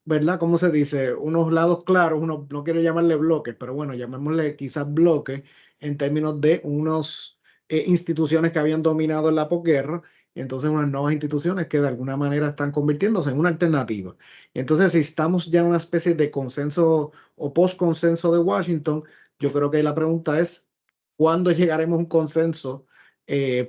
¿verdad? ¿Cómo se dice? Unos lados claros, no quiero llamarle bloques, pero bueno, llamémosle quizás bloques en términos de unas instituciones que habían dominado en la posguerra y entonces unas nuevas instituciones que de alguna manera están convirtiéndose en una alternativa. Entonces, si estamos ya en una especie de consenso o post-consenso de Washington, yo creo que la pregunta es, ¿cuándo llegaremos a un consenso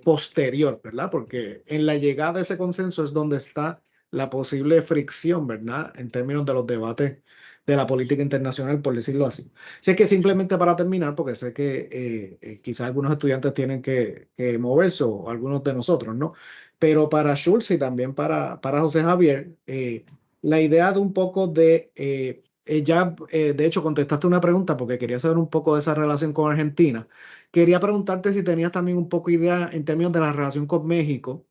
posterior, ¿verdad? Porque en la llegada de ese consenso es donde está la posible fricción, ¿verdad?, en términos de los debates de la política internacional, por decirlo así. Así que simplemente para terminar, porque sé que quizás algunos estudiantes tienen que moverse o algunos de nosotros, ¿no? Pero para Schultz y también para José Javier, la idea de un poco de, de hecho contestaste una pregunta porque quería saber un poco de esa relación con Argentina. Quería preguntarte si tenías también un poco idea en términos de la relación con México.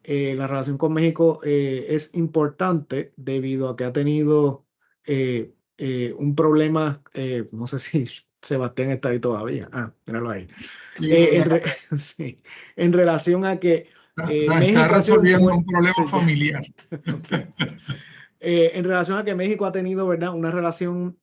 La relación con México es importante debido a que ha tenido un problema, no sé si Sebastián está ahí todavía. Ah, míralo ahí. Sí, en relación a que Está México ha sido resolviendo un problema sí, familiar. okay. En relación a que México ha tenido, ¿verdad?, una relación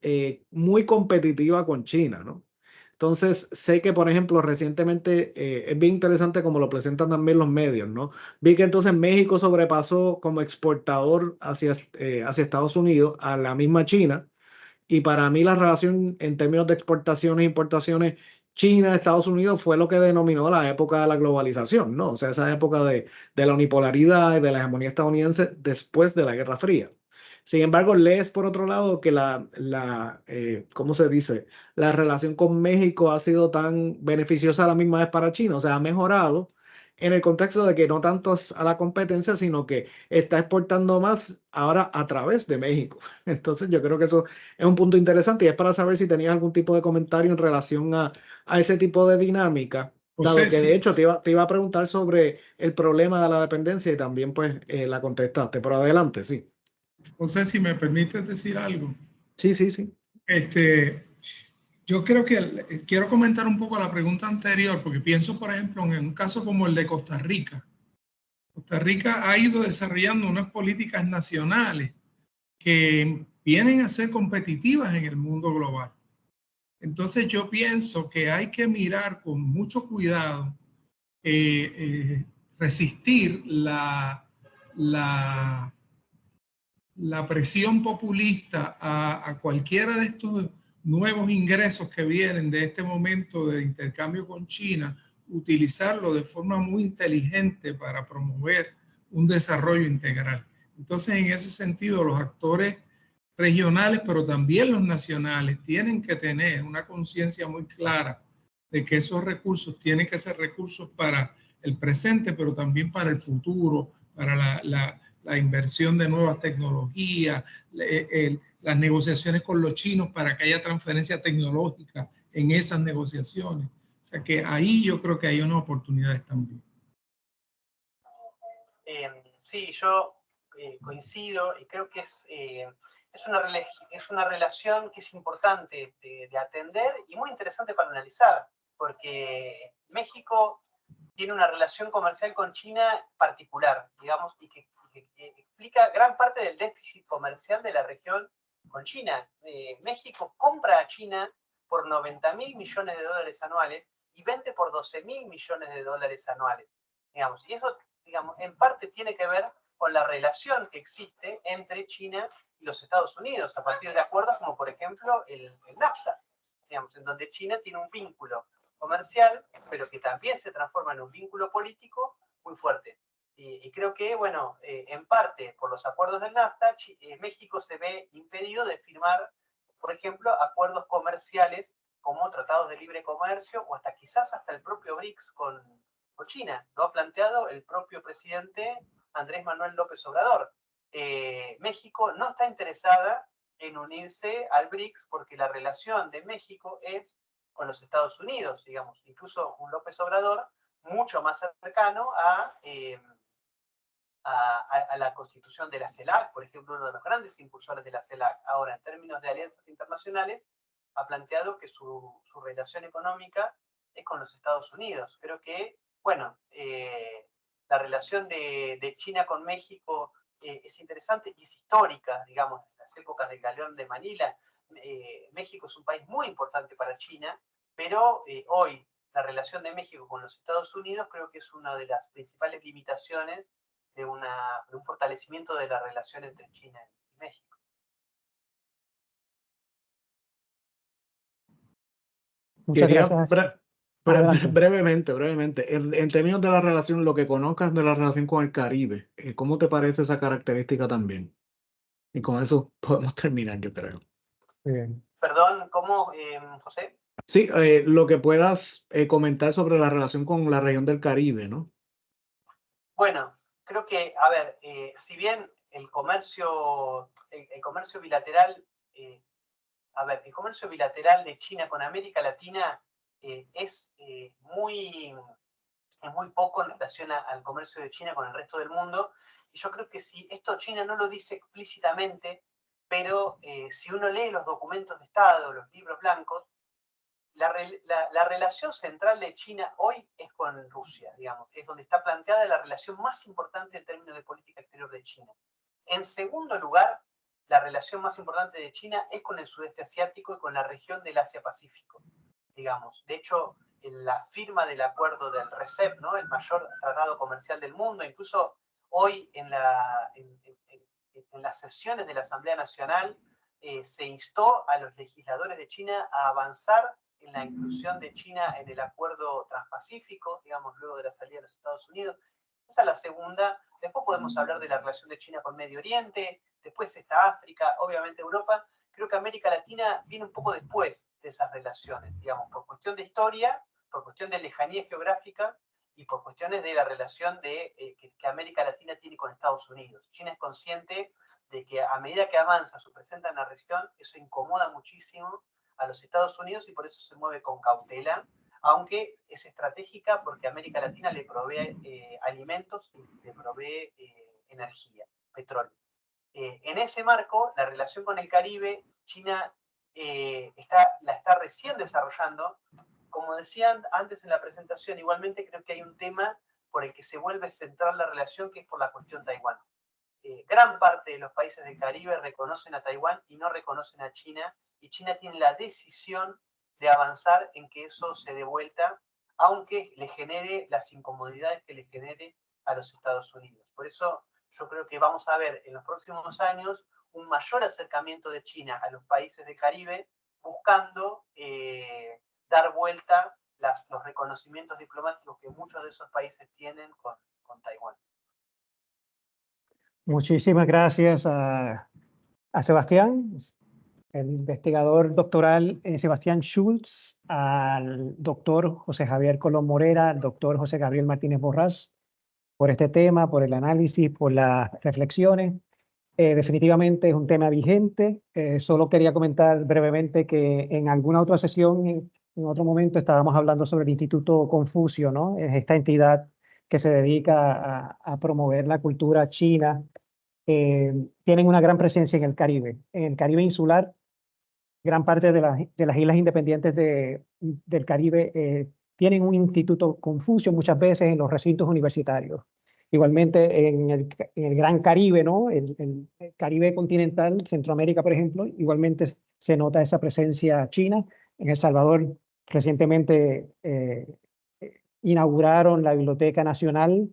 muy competitiva con China, ¿no? Entonces, sé que, por ejemplo, recientemente es bien interesante como lo presentan también los medios, ¿no? Vi que entonces México sobrepasó como exportador hacia Estados Unidos a la misma China. Y para mí la relación en términos de exportaciones e importaciones China-Estados Unidos fue lo que denominó la época de la globalización, ¿no? O sea, esa época de la unipolaridad y de la hegemonía estadounidense después de la Guerra Fría. Sin embargo, lees por otro lado que ¿cómo se dice? La relación con México ha sido tan beneficiosa a la misma vez para China, o sea, ha mejorado en el contexto de que no tanto es a la competencia, sino que está exportando más ahora a través de México. Entonces, yo creo que eso es un punto interesante y es para saber si tenías algún tipo de comentario en relación a ese tipo de dinámica, dado José, que de sí, hecho te iba a preguntar sobre el problema de la dependencia y también pues la contestaste, pero adelante, sí. José, si me permites decir algo. Sí, sí, sí. Yo creo que quiero comentar un poco la pregunta anterior, porque pienso, por ejemplo, en un caso como el de Costa Rica. Costa Rica ha ido desarrollando unas políticas nacionales que vienen a ser competitivas en el mundo global. Entonces yo pienso que hay que mirar con mucho cuidado, resistir la presión populista a cualquiera de estos nuevos ingresos que vienen de este momento de intercambio con China, utilizarlo de forma muy inteligente para promover un desarrollo integral. Entonces, en ese sentido, los actores regionales, pero también los nacionales, tienen que tener una conciencia muy clara de que esos recursos tienen que ser recursos para el presente, pero también para el futuro, para la inversión de nuevas tecnologías, las negociaciones con los chinos para que haya transferencia tecnológica en esas negociaciones. O sea que ahí yo creo que hay unas oportunidades también. Sí, yo coincido y creo que es una relación que es importante de atender y muy interesante para analizar, porque México tiene una relación comercial con China particular, digamos, y que explica gran parte del déficit comercial de la región con China. México compra a China por 90.000 millones de dólares anuales y vende por 12.000 millones de dólares anuales, digamos, y eso, digamos, en parte tiene que ver con la relación que existe entre China y los Estados Unidos, a partir de acuerdos como, por ejemplo, el NAFTA, digamos, en donde China tiene un vínculo comercial, pero que también se transforma en un vínculo político muy fuerte. Y creo que, bueno, en parte por los acuerdos del NAFTA, México se ve impedido de firmar, por ejemplo, acuerdos comerciales como tratados de libre comercio o hasta quizás hasta el propio BRICS con China. Lo ha planteado el propio presidente Andrés Manuel López Obrador. México no está interesada en unirse al BRICS porque la relación de México es con los Estados Unidos, digamos, incluso un López Obrador mucho más cercano a la constitución de la CELAC, por ejemplo, uno de los grandes impulsores de la CELAC. Ahora, en términos de alianzas internacionales, ha planteado que su relación económica es con los Estados Unidos. Creo que, bueno, la relación de China con México es interesante y es histórica, digamos, desde las épocas del Galeón de Manila. México es un país muy importante para China, pero hoy la relación de México con los Estados Unidos creo que es una de las principales limitaciones de un fortalecimiento de la relación entre China y México. Muchas Quería gracias. brevemente, en términos de la relación, lo que conozcas de la relación con el Caribe, ¿cómo te parece esa característica también? Y con eso podemos terminar, yo creo. Muy bien. Perdón, ¿cómo, José? Sí, lo que puedas comentar sobre la relación con la región del Caribe, ¿no? Bueno, creo que, a ver, si bien el comercio bilateral, el comercio bilateral de China con América Latina es muy poco en relación al comercio de China con el resto del mundo. Y yo creo que si esto China no lo dice explícitamente, pero si uno lee los documentos de Estado, los libros blancos, la relación central de China hoy es con Rusia, digamos, es donde está planteada la relación más importante en términos de política exterior de China. En segundo lugar, la relación más importante de China es con el sudeste asiático y con la región del Asia-Pacífico, digamos. De hecho, en la firma del acuerdo del RCEP, ¿no? El mayor tratado comercial del mundo, incluso hoy en las sesiones de la Asamblea Nacional se instó a los legisladores de China a avanzar en la inclusión de China en el acuerdo transpacífico, digamos, luego de la salida de los Estados Unidos. Esa es la segunda. Después podemos hablar de la relación de China con Medio Oriente, después está África, obviamente Europa. Creo que América Latina viene un poco después de esas relaciones, digamos, por cuestión de historia, por cuestión de lejanía geográfica y por cuestiones de la relación que América Latina tiene con Estados Unidos. China es consciente de que a medida que avanza su presencia en la región, eso incomoda muchísimo a los Estados Unidos y por eso se mueve con cautela, aunque es estratégica porque América Latina le provee alimentos y le provee energía, petróleo. En ese marco, la relación con el Caribe, China la está recién desarrollando. Como decían antes en la presentación, igualmente creo que hay un tema por el que se vuelve central la relación, que es por la cuestión Taiwán. Gran parte de los países del Caribe reconocen a Taiwán y no reconocen a China, y China tiene la decisión de avanzar en que eso se dé vuelta, aunque le genere las incomodidades que le genere a los Estados Unidos. Por eso yo creo que vamos a ver en los próximos años un mayor acercamiento de China a los países del Caribe, buscando dar vuelta los reconocimientos diplomáticos que muchos de esos países tienen con Taiwán. Muchísimas gracias a Sebastián, el investigador doctoral Sebastián Schultz, al doctor José Javier Colón Morera, al doctor José Gabriel Martínez Borrás, por este tema, por el análisis, por las reflexiones. Definitivamente es un tema vigente. Solo quería comentar brevemente que en alguna otra sesión, en otro momento, estábamos hablando sobre el Instituto Confucio, ¿no? Es esta entidad que se dedica a promover la cultura china. Tienen una gran presencia en el Caribe. En el Caribe insular, gran parte de las islas independientes del Caribe tienen un Instituto Confucio muchas veces en los recintos universitarios. Igualmente en el Gran Caribe, ¿no? El Caribe continental, Centroamérica, por ejemplo, igualmente se nota esa presencia china. En El Salvador recientemente inauguraron la Biblioteca Nacional.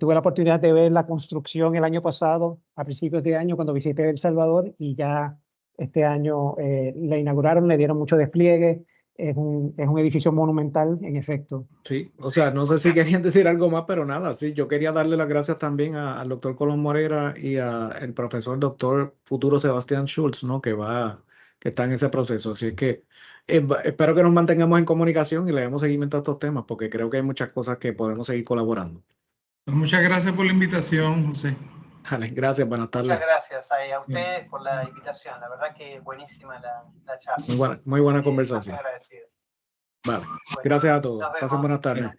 Tuve la oportunidad de ver la construcción el año pasado, a principios de año, cuando visité El Salvador, y ya este año la inauguraron, le dieron mucho despliegue. Es un edificio monumental, en efecto. Sí, o sea, no sé si querían decir algo más, pero nada, sí, yo quería darle las gracias también al doctor Colón Morera y al profesor doctor futuro Sebastián Schultz, ¿no? Que está en ese proceso. Así es que espero que nos mantengamos en comunicación y le demos seguimiento a estos temas, porque creo que hay muchas cosas que podemos seguir colaborando. Muchas gracias por la invitación, José. Vale, gracias, buenas tardes. Muchas gracias a ustedes por la invitación. La verdad que buenísima la charla. Muy buena conversación. Muy agradecido. Vale, Bueno, gracias a todos. nos vemos. Pasen buenas tardes.